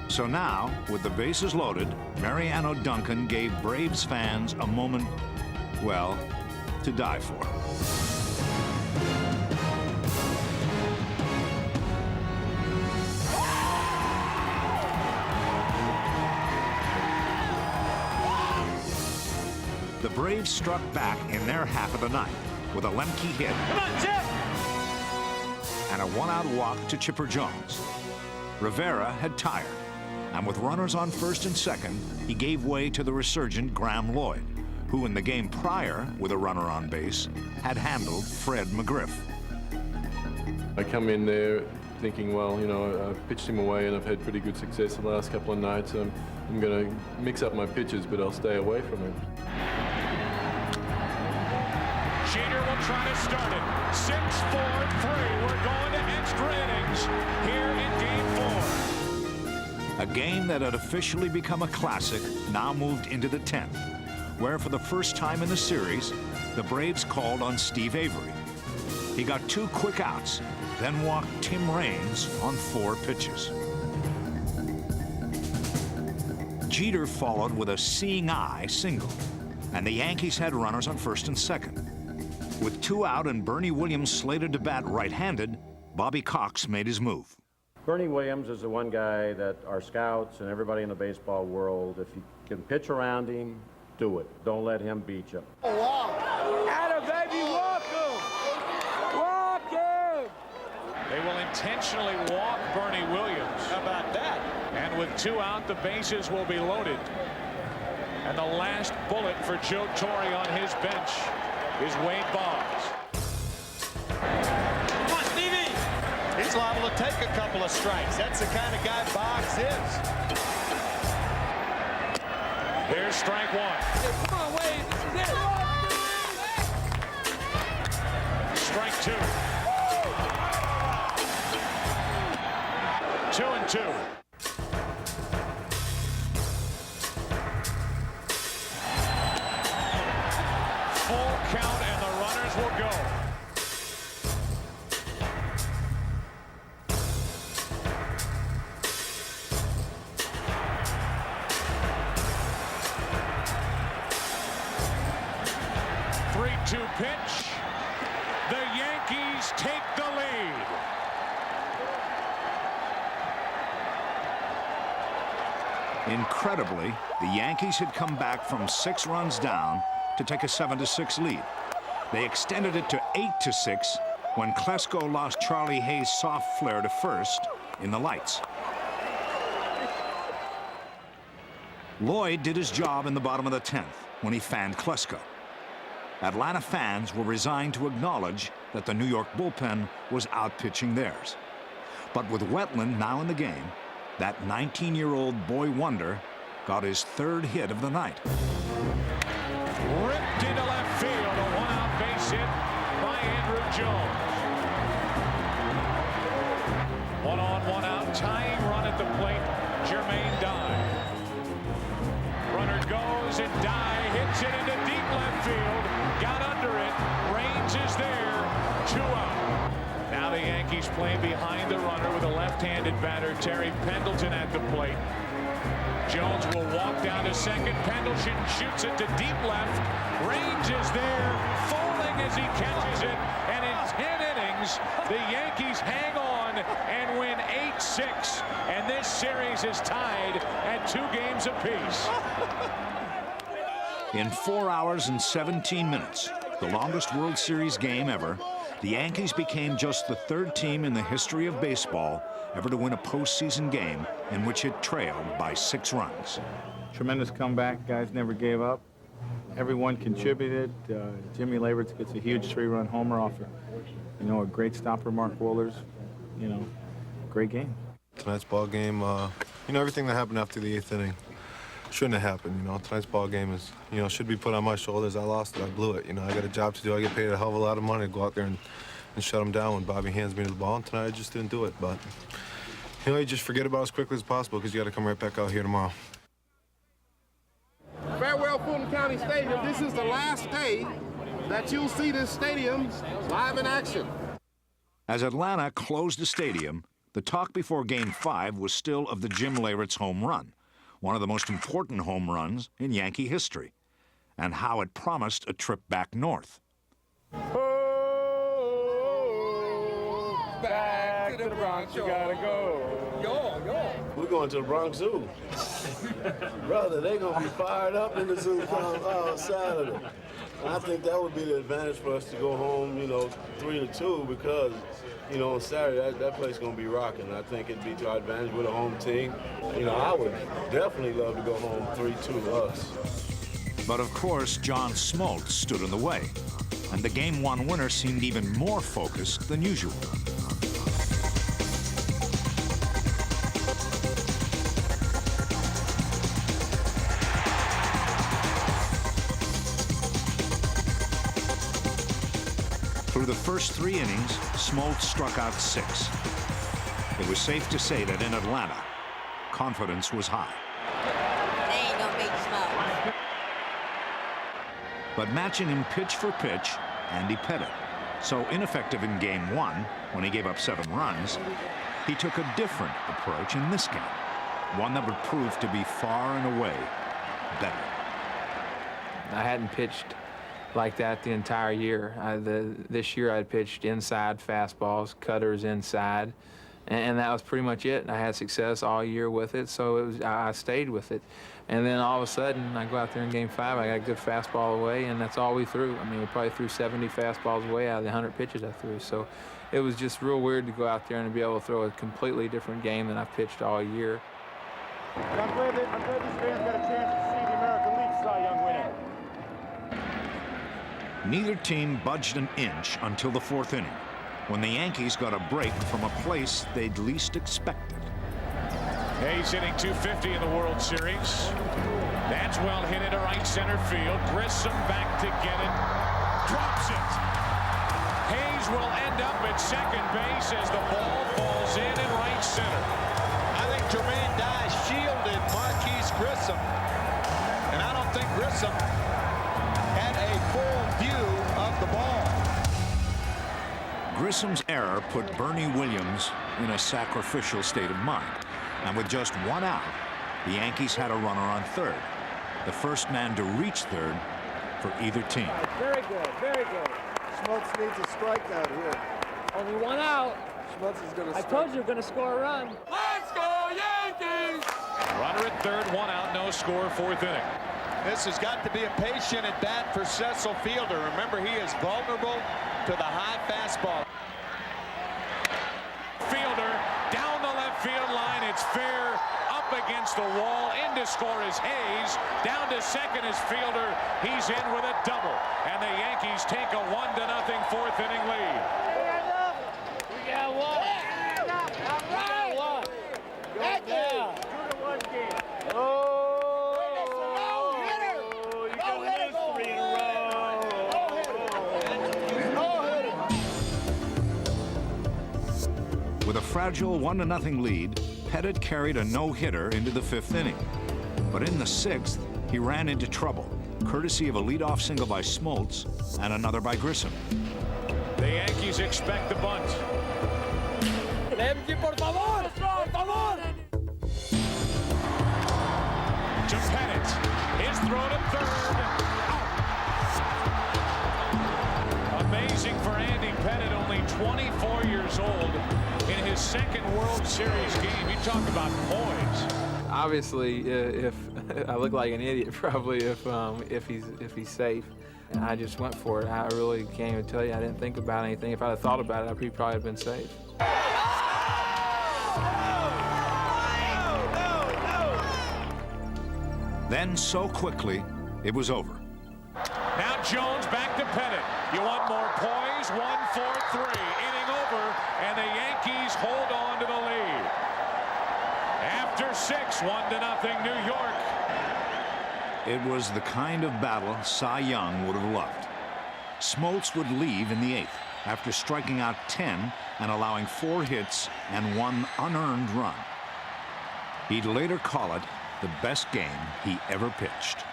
So now, with the bases loaded, Mariano Duncan gave Braves fans a moment, well, to die for. The Braves struck back in their half of the ninth with a Lemke hit. Come on, Chip! And a one-out walk to Chipper Jones. Rivera had tired, and with runners on first and second, he gave way to the resurgent Graham Lloyd, who in the game prior, with a runner on base, had handled Fred McGriff. I come in there thinking, well, I've pitched him away and I've had pretty good success the last couple of nights. I'm going to mix up my pitches, but I'll stay away from him. Jeter will try to start it. 6-4-3. We're going to extra innings here in Game 4. A game that had officially become a classic now moved into the 10th, where for the first time in the series, the Braves called on Steve Avery. He got 2 quick outs, then walked Tim Raines on 4 pitches. Jeter followed with a seeing eye single, and the Yankees had runners on first and second. With 2 out and Bernie Williams slated to bat right-handed, Bobby Cox made his move. Bernie Williams is the one guy that our scouts and everybody in the baseball world, if you can pitch around him, do it. Don't let him beat you. Atta baby, walk him! Walk him! They will intentionally walk Bernie Williams. How about that? And with 2 out, the bases will be loaded. And the last bullet for Joe Torre on his bench is Wade Boggs. Come on, Stevie! He's liable to take a couple of strikes. That's the kind of guy Boggs is. Here's strike 1. Hey, come on, Wade, this is it! Strike 2. 2-2. Full count, and the runners will go. Yankees take the lead. Incredibly, the Yankees had come back from 6 runs down to take a 7-6 lead. They extended it to 8-6 when Klesko lost Charlie Hayes' soft flare to first in the lights. Lloyd did his job in the bottom of the 10th when he fanned Klesko. Atlanta fans were resigned to acknowledge that the New York bullpen was outpitching theirs. But with Wetland now in the game, that 19-year-old boy wonder got his 3rd hit of the night. Ripped into left field, a one-out base hit by Andrew Jones. 1 on, 1 out, tying run at the plate, Jermaine Dye. Runner goes and Dye hits it into deep left field, got under it, Raines is there, 2 out. Now the Yankees play behind the runner with a left-handed batter, Terry Pendleton at the plate. Jones will walk down to second. Pendleton shoots it to deep left. Raines is there, falling as he catches it. And in 10 innings, the Yankees hang on and win 8-6. And this series is tied at 2 games apiece. In 4 hours and 17 minutes, the longest World Series game ever, the Yankees became just the 3rd team in the history of baseball ever to win a postseason game in which it trailed by 6 runs. Tremendous comeback. Guys never gave up. Everyone contributed. Jimmy Leyritz gets a huge 3-run homer off a great stopper, Mark Wohlers. Great game. Tonight's ball game, everything that happened after the 8th inning shouldn't have happened. Tonight's ball game is, should be put on my shoulders. I lost it. I blew it. I got a job to do. I get paid a hell of a lot of money to go out there and shut them down when Bobby hands me the ball. And tonight I just didn't do it. But, you just forget about it as quickly as possible because you got to come right back out here tomorrow. Farewell, Fulton County Stadium. This is the last day that you'll see this stadium live in action. As Atlanta closed the stadium, the talk before Game 5 was still of the Jim Leyritz home run, one of the most important home runs in Yankee history, and how it promised a trip back north. Oh, back to the Bronx, you gotta go. We're going to the Bronx Zoo. Brother, they're going to be fired up in the zoo come Saturday. I think that would be the advantage for us to go home, 3-2 because, on Saturday, that place is going to be rocking. I think it'd be to our advantage with a home team. I would definitely love to go home 3-2 us. But of course, John Smoltz stood in the way, and the Game 1 winner seemed even more focused than usual. Through the first 3 innings, Smoltz struck out 6. It was safe to say that in Atlanta, confidence was high. They ain't no big smoke. But matching him pitch for pitch, Andy Pettitte, so ineffective in Game 1 when he gave up 7 runs, he took a different approach in this game, one that would prove to be far and away better. I hadn't pitched like that the entire year. This year I'd pitched inside fastballs, cutters inside, and that was pretty much it. I had success all year with it, so I stayed with it. And then all of a sudden, I go out there in Game 5, I got a good fastball away, and that's all we threw. I mean, we probably threw 70 fastballs away out of the 100 pitches I threw. So it was just real weird to go out there and be able to throw a completely different game than I've pitched all year. I'm glad these fans got a chance to see the American League Cy Young winning. Neither team budged an inch until the 4th inning, when the Yankees got a break from a place they'd least expected. Hayes hitting .250 in the World Series. That's well hit into right center field. Grissom back to get it. Drops it. Hayes will end up at second base as the ball falls in right center. I think Jermaine Dye shielded Marquise Grissom. And I don't think Grissom had a full view of the ball. Grissom's error put Bernie Williams in a sacrificial state of mind. And with just 1 out, the Yankees had a runner on third, the first man to reach third for either team. Very good, very good. Smoltz needs a strikeout here. Only one out. I told you you're going to score a run. Let's go, Yankees! Runner at third, one out, no score, fourth inning. This has got to be a patient at bat for Cecil Fielder. Remember, he is vulnerable to the high fastball. Fielder down the left field line. It's fair. Up against the wall. In to score is Hayes. Down to second is Fielder. He's in with a double. And the Yankees take a 1-0 fourth inning lead. We got one. Go down. 2-1 game. With a fragile 1-0 lead, Pettit carried a no-hitter into the fifth inning. But in the sixth, he ran into trouble, courtesy of a leadoff single by Smoltz and another by Grissom. The Yankees expect the bunt. To Pettit. His throw to third. Out. Amazing for Andy Pettit, only 24 years old in his second World Series game. You talk about poise. Obviously, if I look like an idiot, probably if he's safe. And I just went for it. I really can't even tell you. I didn't think about anything. If I'd have thought about it, I'd probably have been safe. Then, so quickly, it was over. Now Jones back to Pettit. You want more poise? 1-4-3. Inning over, and the Yankees hold on to the lead. After 6, 1-0 New York. It was the kind of battle Cy Young would have loved. Smoltz would leave in the 8th after striking out 10 and allowing 4 hits and 1 unearned run. He'd later call it the best game he ever pitched.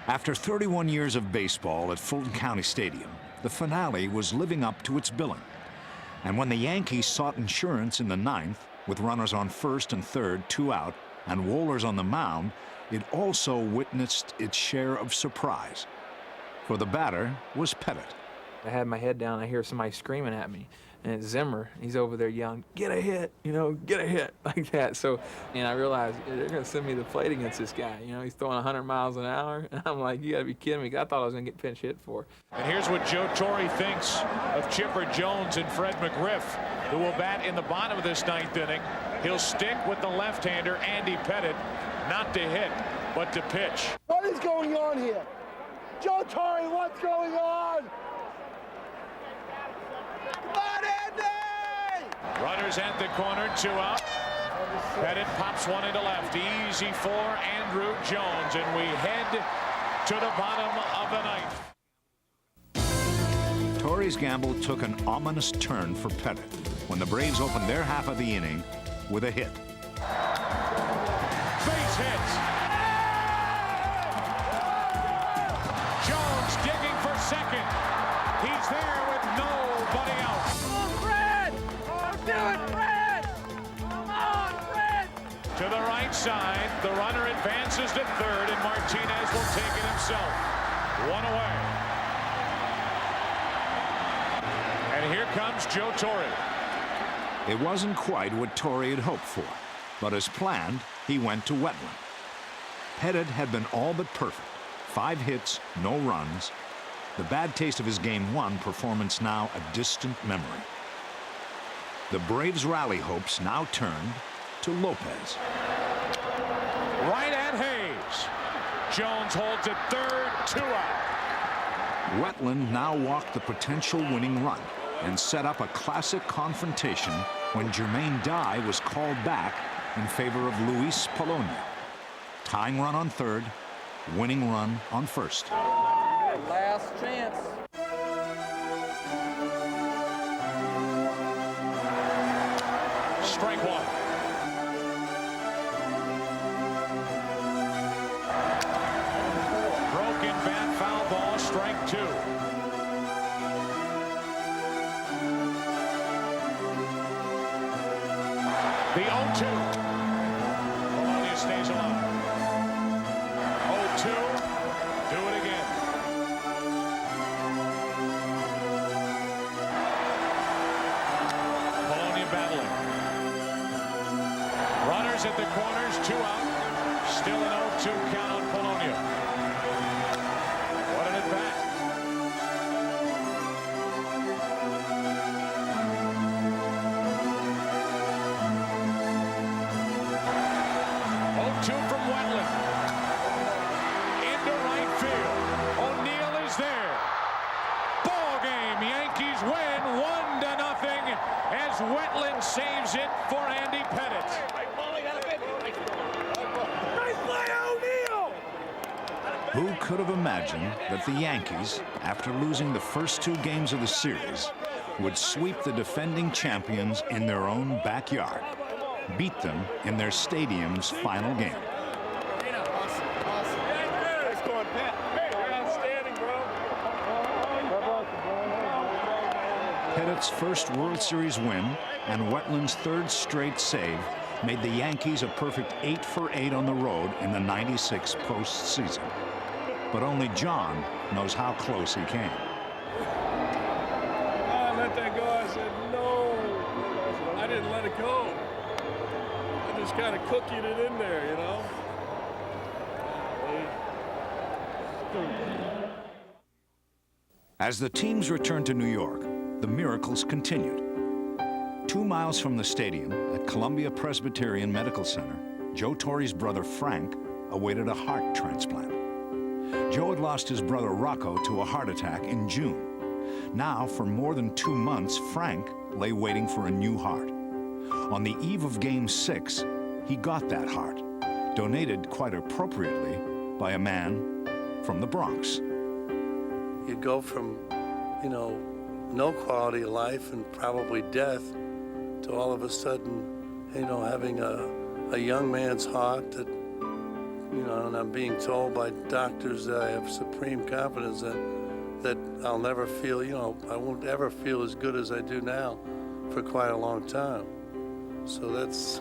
After 31 years of baseball at Fulton County Stadium, the finale was living up to its billing. And when the Yankees sought insurance in the 9th, with runners on first and third, 2 out, and Wohlers on the mound, it also witnessed its share of surprise. For the batter was Pettit. I had my head down, I hear somebody screaming at me, and it's Zimmer. He's over there yelling, "Get a hit, get a hit," like that. So, and I realized they're gonna send me to the plate against this guy. He's throwing 100 miles an hour, and I'm like, you gotta be kidding me, 'cause I thought I was gonna get pinch hit for. And here's what Joe Torre thinks of Chipper Jones and Fred McGriff, who will bat in the bottom of this 9th inning. He'll stick with the left-hander, Andy Pettit, not to hit, but to pitch. What is going on here? Joe Torre, what's going on? Come on, Andy! Runners at the corner, 2 out. Pettit pops one into left. Easy for Andrew Jones, and we head to the bottom of the 9th. Torre's gamble took an ominous turn for Pettit when the Braves opened their half of the inning with a hit. Base hit. Jones digging for second. He's there with nobody out. Come on, Fred! Do it, Fred! Come on, Fred! To the right side, the runner advances to third, and Martinez will take it himself. 1 away. And here comes Joe Torre. It wasn't quite what Torre had hoped for, but as planned, he went to Wetland. Pettit had been all but perfect. 5 hits, no runs. The bad taste of his Game 1 performance now a distant memory. The Braves' rally hopes now turned to Lopez. Right at Hayes. Jones holds it third, 2 out. Wetland now walked the potential winning run and set up a classic confrontation when Jermaine Dye was called back in favor of Luis Polonia. Tying run on third, winning run on first. Last chance. Strike 1. Broken bat, foul ball, strike 2. The 0-2. Polonia stays alive. 0-2. Do it again. 2 out. Still an 0-2 count on Polonia. What an at bat. From Wetland into right field. O'Neill is there. Ball game. Yankees win 1-0 as Wetland saves it for Andy Pettitte. Nice play, O'Neill! Who could have imagined that the Yankees, after losing the first 2 games of the series, would sweep the defending champions in their own backyard, beat them in their stadium's final game? Pettitte's first World Series win and Wetland's 3rd straight save made the Yankees a perfect 8 for 8 on the road in the '96 postseason. But only John knows how close he came. I let that go. I said, no. I didn't let it go. I just kind of cookied it in there, you know. As the teams returned to New York, the miracles continued. 2 miles from the stadium at Columbia Presbyterian Medical Center, Joe Torre's brother Frank awaited a heart transplant. Joe had lost his brother Rocco to a heart attack in June. Now, for more than 2 months, Frank lay waiting for a new heart. On the eve of Game 6, he got that heart, donated quite appropriately by a man from the Bronx. You go from, you know, no quality of life and probably death to all of a sudden, you know, having a young man's heart that, you know, and I'm being told by doctors that I have supreme confidence that I'll never feel, you know, I won't ever feel as good as I do now for quite a long time. So that's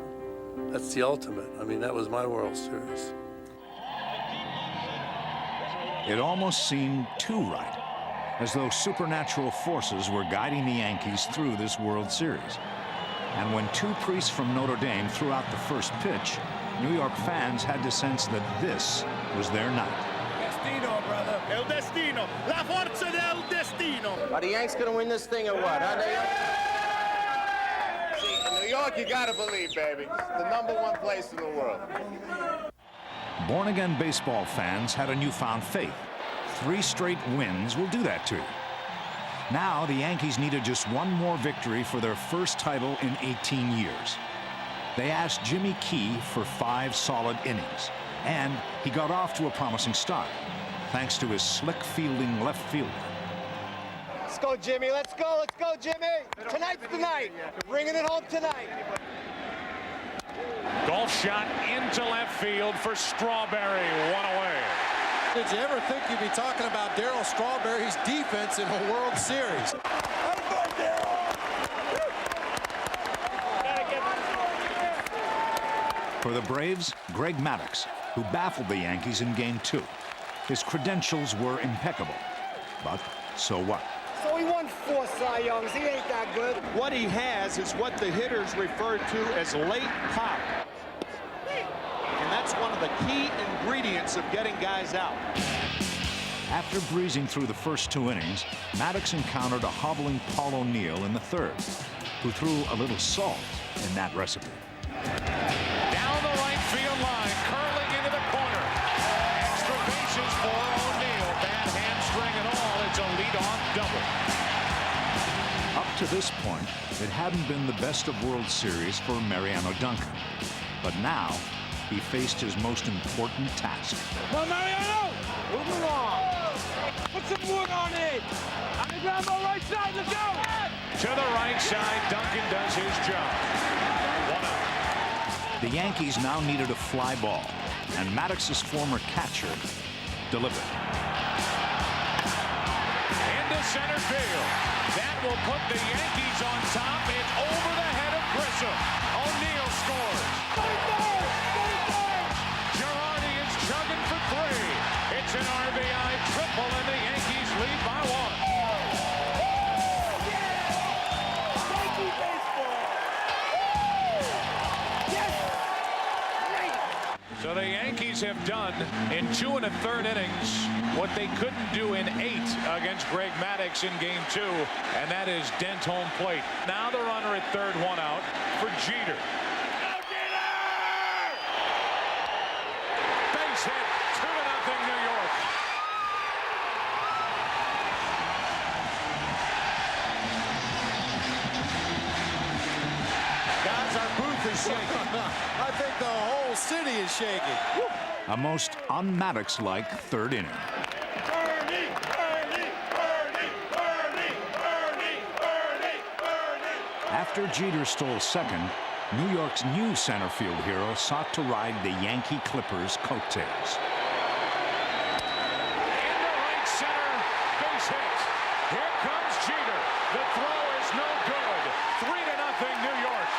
the ultimate. I mean, that was my World Series. It almost seemed too right, as though supernatural forces were guiding the Yankees through this World Series. And when 2 priests from Notre Dame threw out the first pitch, New York fans had to sense that this was their night. Destino, brother. El destino. La forza del destino. Are the Yanks going to win this thing or what? Huh? See, in New York, you got to believe, baby. It's the #1 place in the world. Born-again baseball fans had a newfound faith. 3 straight wins will do that to you. Now, the Yankees needed just 1 more victory for their first title in 18 years. They asked Jimmy Key for 5 solid innings, and he got off to a promising start, thanks to his slick fielding left fielder. Let's go, Jimmy. Let's go. Let's go, Jimmy. Tonight's the night. You're bringing it home tonight. Golf shot into left field for Strawberry. 1 away. Did you ever think you'd be talking about Darryl Strawberry's defense in a World Series? For the Braves, Greg Maddux, who baffled the Yankees in Game 2. His credentials were impeccable, but so what? So he won 4 Cy Youngs. He ain't that good. What he has is what the hitters refer to as late pop. And that's one of the key ingredients of getting guys out. After breezing through the first 2 innings, Maddux encountered a hobbling Paul O'Neill in the 3rd, who threw a little salt in that recipe. Down the right field line, curling into the corner. Extra bases for O'Neill. Bad hamstring and all. It's a leadoff double. Up to this point, it hadn't been the best of World Series for Mariano Duncan. But now, he faced his most important task. Come on, Mariano! Move along. Put some wood on it. On the ground, on the right side. Let's go. To the right side, Duncan does his job. 1 out. The Yankees now needed a fly ball, and Maddox's former catcher delivered. Into center field. That will put the Yankees on top. It's over the head of Grissom. O'Neill scores. Girardi is chugging for 3. It's an RBI triple, and the Yankees lead by 1. Yankees have done in 2 1/3 innings what they couldn't do in 8 against Greg Maddux in Game 2, and that is dent home plate. Now the runner at third, 1 out for Jeter. Base hit, 2-0 New York. Guys, our booth is shaking. I think the whole city is shaking. A most un-Maddux-like third inning. After Jeter stole second, New York's new center field hero sought to ride the Yankee Clippers' coattails. Into right center, base hit. Here comes Jeter. The throw is no good. 3-0 New York.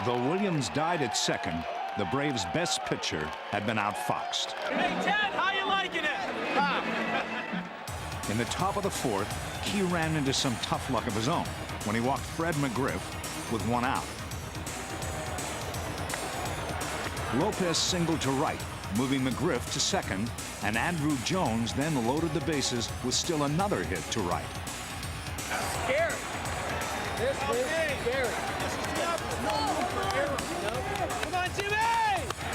Though Williams died at second, the Braves' best pitcher had been outfoxed. Hey, Ted, how you liking it? In the top of the fourth, Key ran into some tough luck of his own when he walked Fred McGriff with 1 out. Lopez singled to right, moving McGriff to second, and Andrew Jones then loaded the bases with still another hit to right. Scary. This is scary. Come on, Jimmy!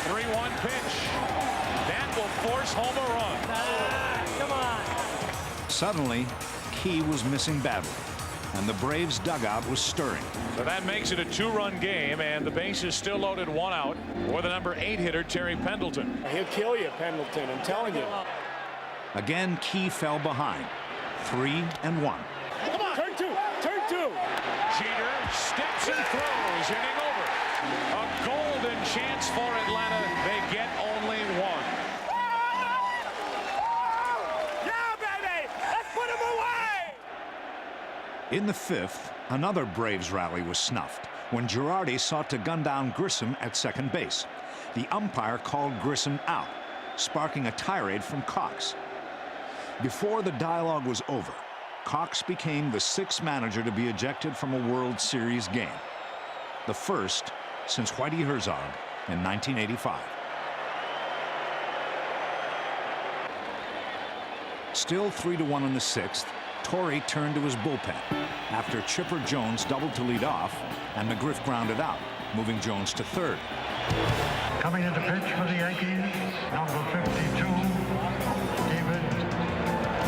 3-1 pitch. That will force home a run. Come on. Suddenly, Key was missing badly, and the Braves' dugout was stirring. So that makes it a 2-run game, and the base is still loaded, 1 out for the number 8 hitter, Terry Pendleton. He'll kill you, Pendleton, I'm telling you. Again, Key fell behind, 3-1. Come on, turn 2, turn 2. Jeter steps and throws, inning over. A golden chance for Atlanta. They get only 1. Yeah, baby! Let's put him away! In the 5th, another Braves rally was snuffed when Girardi sought to gun down Grissom at second base. The umpire called Grissom out, sparking a tirade from Cox. Before the dialogue was over, Cox became the 6th manager to be ejected from a World Series game, the first since Whitey Herzog in 1985. Still 3-1 in the 6th, Torrey turned to his bullpen after Chipper Jones doubled to lead off and McGriff grounded out, moving Jones to third. Coming into pitch for the Yankees, number 52, David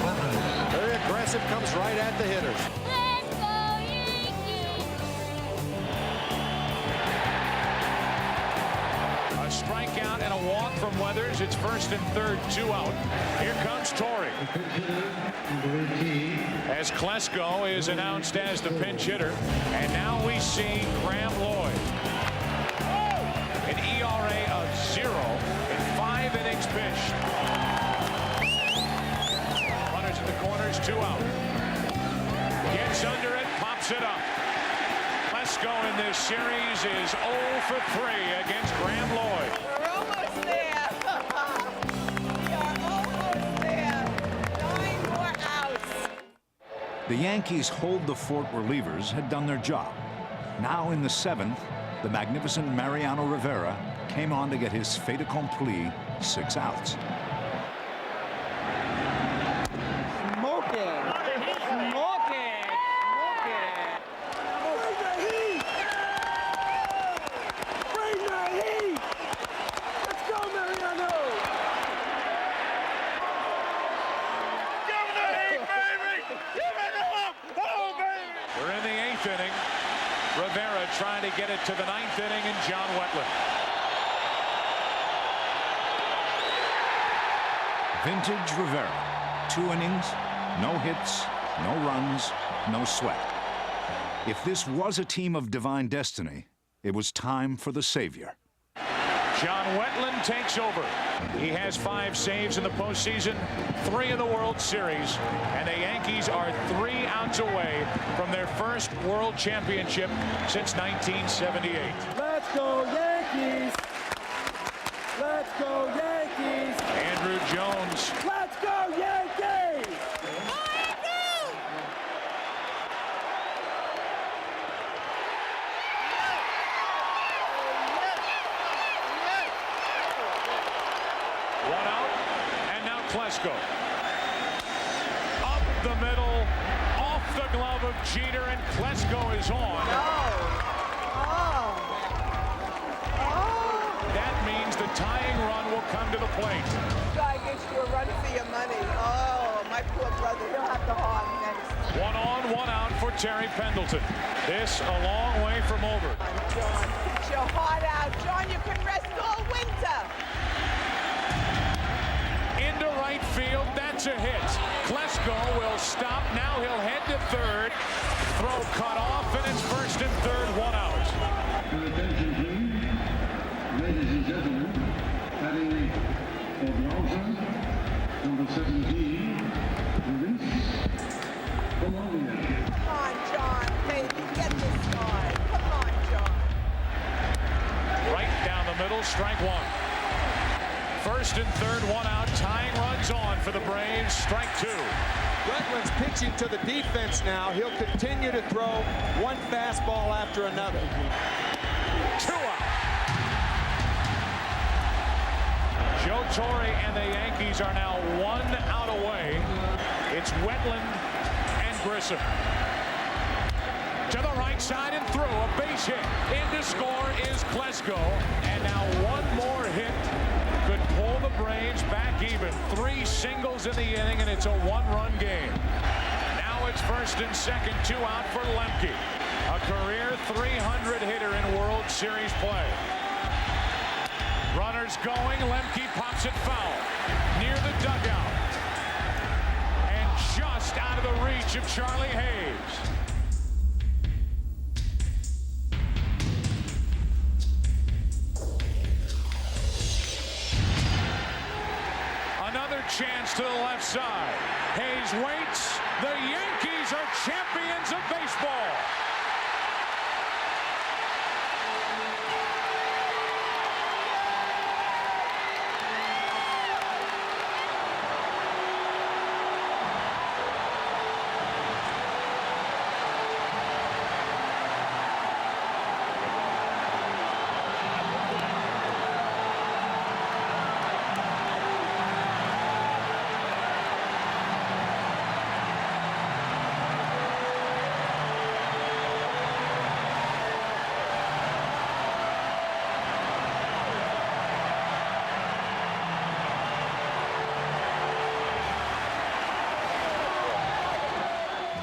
Weathers. Very aggressive, comes right at the hitters. Let's go, Yankees! A strikeout and a walk from Weathers. It's first and third, 2 out. Here comes Torrey. As Klesko is announced as the pinch hitter. And now we see Graham Lloyd. An ERA of 0 in 5 innings pitched. Runners in the corners, 2 out. Gets under it, pops it up. Klesko in this series is 0 for 3 against Graham Lloyd. We're almost there. We are almost there. 9 more outs. The Yankees' hold the fort relievers had done their job. Now in the 7th, the magnificent Mariano Rivera came on to get his fait accompli, 6 outs. Smoking. Smoking. Bring the heat. Bring the heat. Let's go, Mariano. Give the heat, baby. Give it up. Oh, baby. We're in the 8th inning. Rivera trying to get it to the 9th inning, and John Wetland. Vintage Rivera. 2 innings, no hits, no runs, no sweat. If this was a team of divine destiny, it was time for the savior. John Wetland takes over. He has 5 saves in the postseason, 3 in the World Series, and the Yankees are 3 outs away from their first World Championship since 1978. Let's go, Yankees. Let's go, Yankees. Andrew Jones. Let's go, Yankees. One out, and now Klesko. Up the middle, off the glove of Jeter, and Klesko is on. That means the tying run will come to the plate. Guy gives you a run for your money. Oh, my poor brother. He'll have the heart next. 1 on, 1 out for Terry Pendleton. This a long way from over. John, put your heart out. John, you can rest all winter. Into right field, that's a hit. Klesko will stop. Now he'll head to third. Throw cut off, and it's first and third, 1 out. Ladies and gentlemen, batting for Bronson, number 17, Colombia. Come on, John. Baby, get this guy. Come on, John. Right down the middle, strike 1. First and third, 1 out. Tying runs on for the Braves, strike 2. Bregman's pitching to the defense now. He'll continue to throw one fastball after another. 2 out. Joe Torre and the Yankees are now 1 out away. It's Wetland and Grissom. To the right side and through, a base hit. In to score is Klesko. And now one more hit could pull the Braves back even. 3 singles in the inning, and it's a 1-run game. Now it's first and second, 2 out for Lemke. A career 300 hitter in World Series play. Runners going, Lemke pops it foul. Near the dugout. And just out of the reach of Charlie Hayes. Another chance to the left side. Hayes waits. The Yankees are champions of baseball.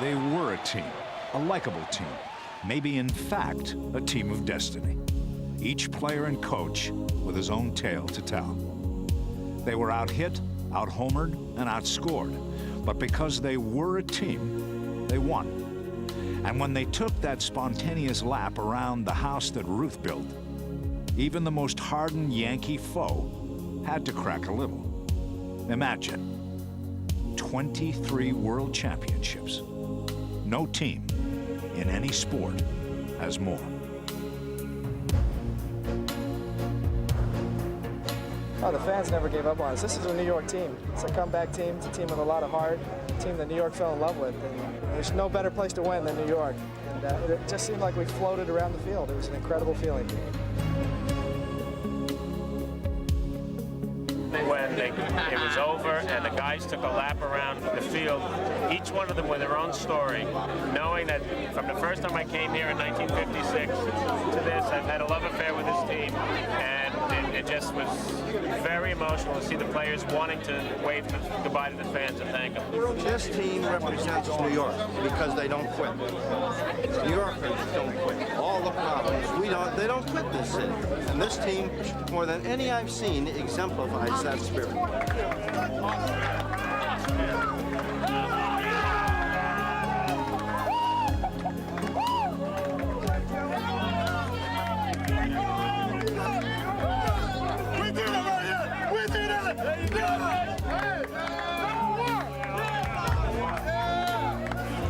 They were a team, a likable team, maybe in fact a team of destiny. Each player and coach with his own tale to tell. They were out-hit, out-homered, and outscored, but because they were a team, they won. And when they took that spontaneous lap around the house that Ruth built, even the most hardened Yankee foe had to crack a little. Imagine 23 world championships. No team in any sport has more. Oh, the fans never gave up on us. This is a New York team. It's a comeback team. It's a team with a lot of heart, a team that New York fell in love with. And there's no better place to win than New York. And it just seemed like we floated around the field. It was an incredible feeling. When it was over and the guys took a lap around the field, each one of them with their own story, knowing that from the first time I came here in 1956 to this, I've had a love affair with this team, and it just was very emotional to see the players wanting to wave goodbye to the fans and thank them. This team represents New York because they don't quit. New Yorkers don't quit. All the problems, they don't quit this city. And this team, more than any I've seen, exemplifies that spirit.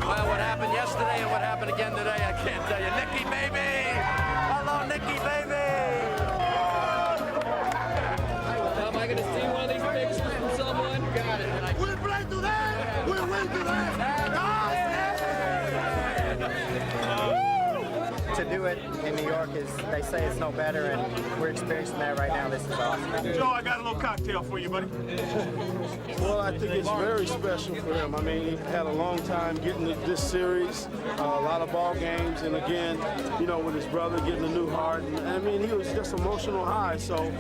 Well, what happened yesterday and what happened again today, I can't tell you. Nicky, baby! Hello, Nicky, baby! Am I going to see one of these pictures from someone? Got it. We play today! We win today! To to do it in New York is, they say it's no better, and we're experiencing that right now. This is awesome. Joe, I got a little cocktail for you, buddy. Well, I think it's very special for him. I mean, he had a long time getting this series, a lot of ball games, and again, you know, with his brother getting a new heart. And, I mean, he was just emotional high. So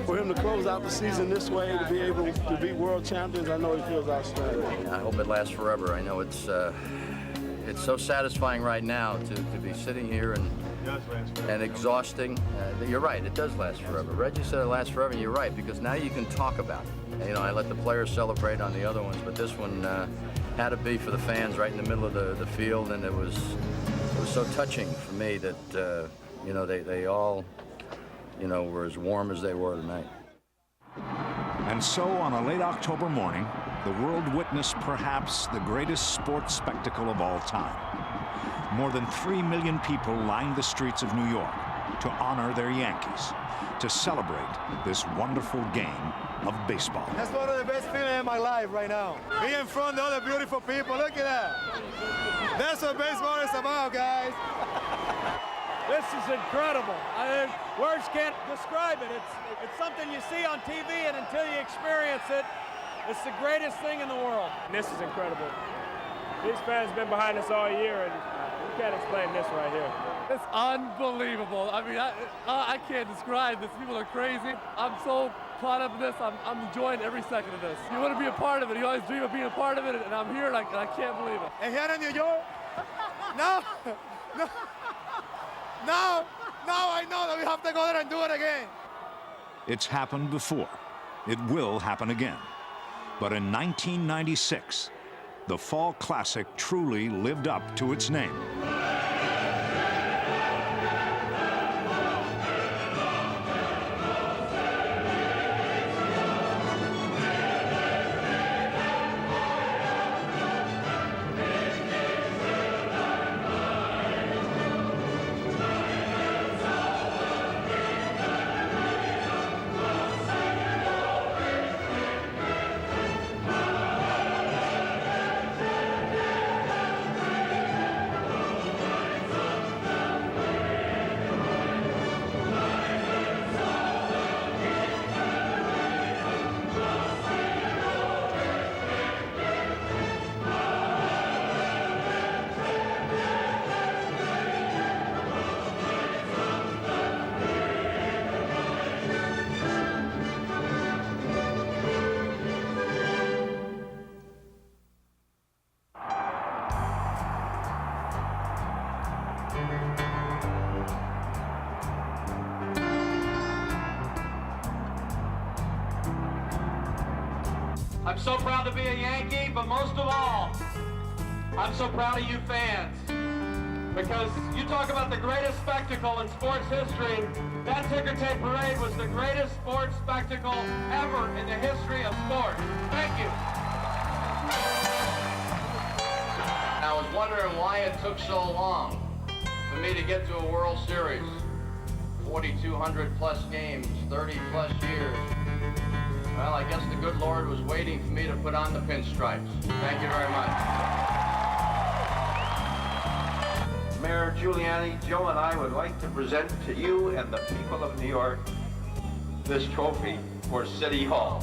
for him to close out the season this way, to be able to be world champions, I know he feels outstanding. I hope it lasts forever. I know it's so satisfying right now to be sitting here and exhausting. You're right, it does last forever. Reggie said it lasts forever, and you're right, because now you can talk about it. You know, I let the players celebrate on the other ones, but this one had to be for the fans right in the middle of the field, and it was so touching for me that, you know, they all, you know, were as warm as they were tonight. And so, on a late October morning, the world witnessed perhaps the greatest sports spectacle of all time. More than 3 million people lined the streets of New York to honor their Yankees, to celebrate this wonderful game of baseball. That's one of the best feelings in my life right now. Be in front of all the beautiful people. Look at that. That's what baseball is about, guys. This is incredible. I mean, words can't describe it. It's something you see on TV, and until you experience it, it's the greatest thing in the world. And this is incredible. These fans have been behind us all year, and you can't explain this right here. It's unbelievable. I mean, I can't describe this. People are crazy. I'm so caught up in this. I'm enjoying every second of this. You want to be a part of it. You always dream of being a part of it, and I'm here, and I can't believe it. And here in New York? No. No, I know that we have to go there and do it again. It's happened before. It will happen again. But in 1996, the Fall Classic truly lived up to its name. I'm so proud to be a Yankee, but most of all, I'm so proud of you fans. Because you talk about the greatest spectacle in sports history, that ticker tape parade was the greatest sports spectacle ever in the history of sports. Thank you. I was wondering why it took so long for me to get to a World Series. 4,200 plus games, 30 plus years. Well, I guess the good Lord was waiting for me to put on the pinstripes. Thank you very much. Mayor Giuliani, Joe and I would like to present to you and the people of New York this trophy for City Hall.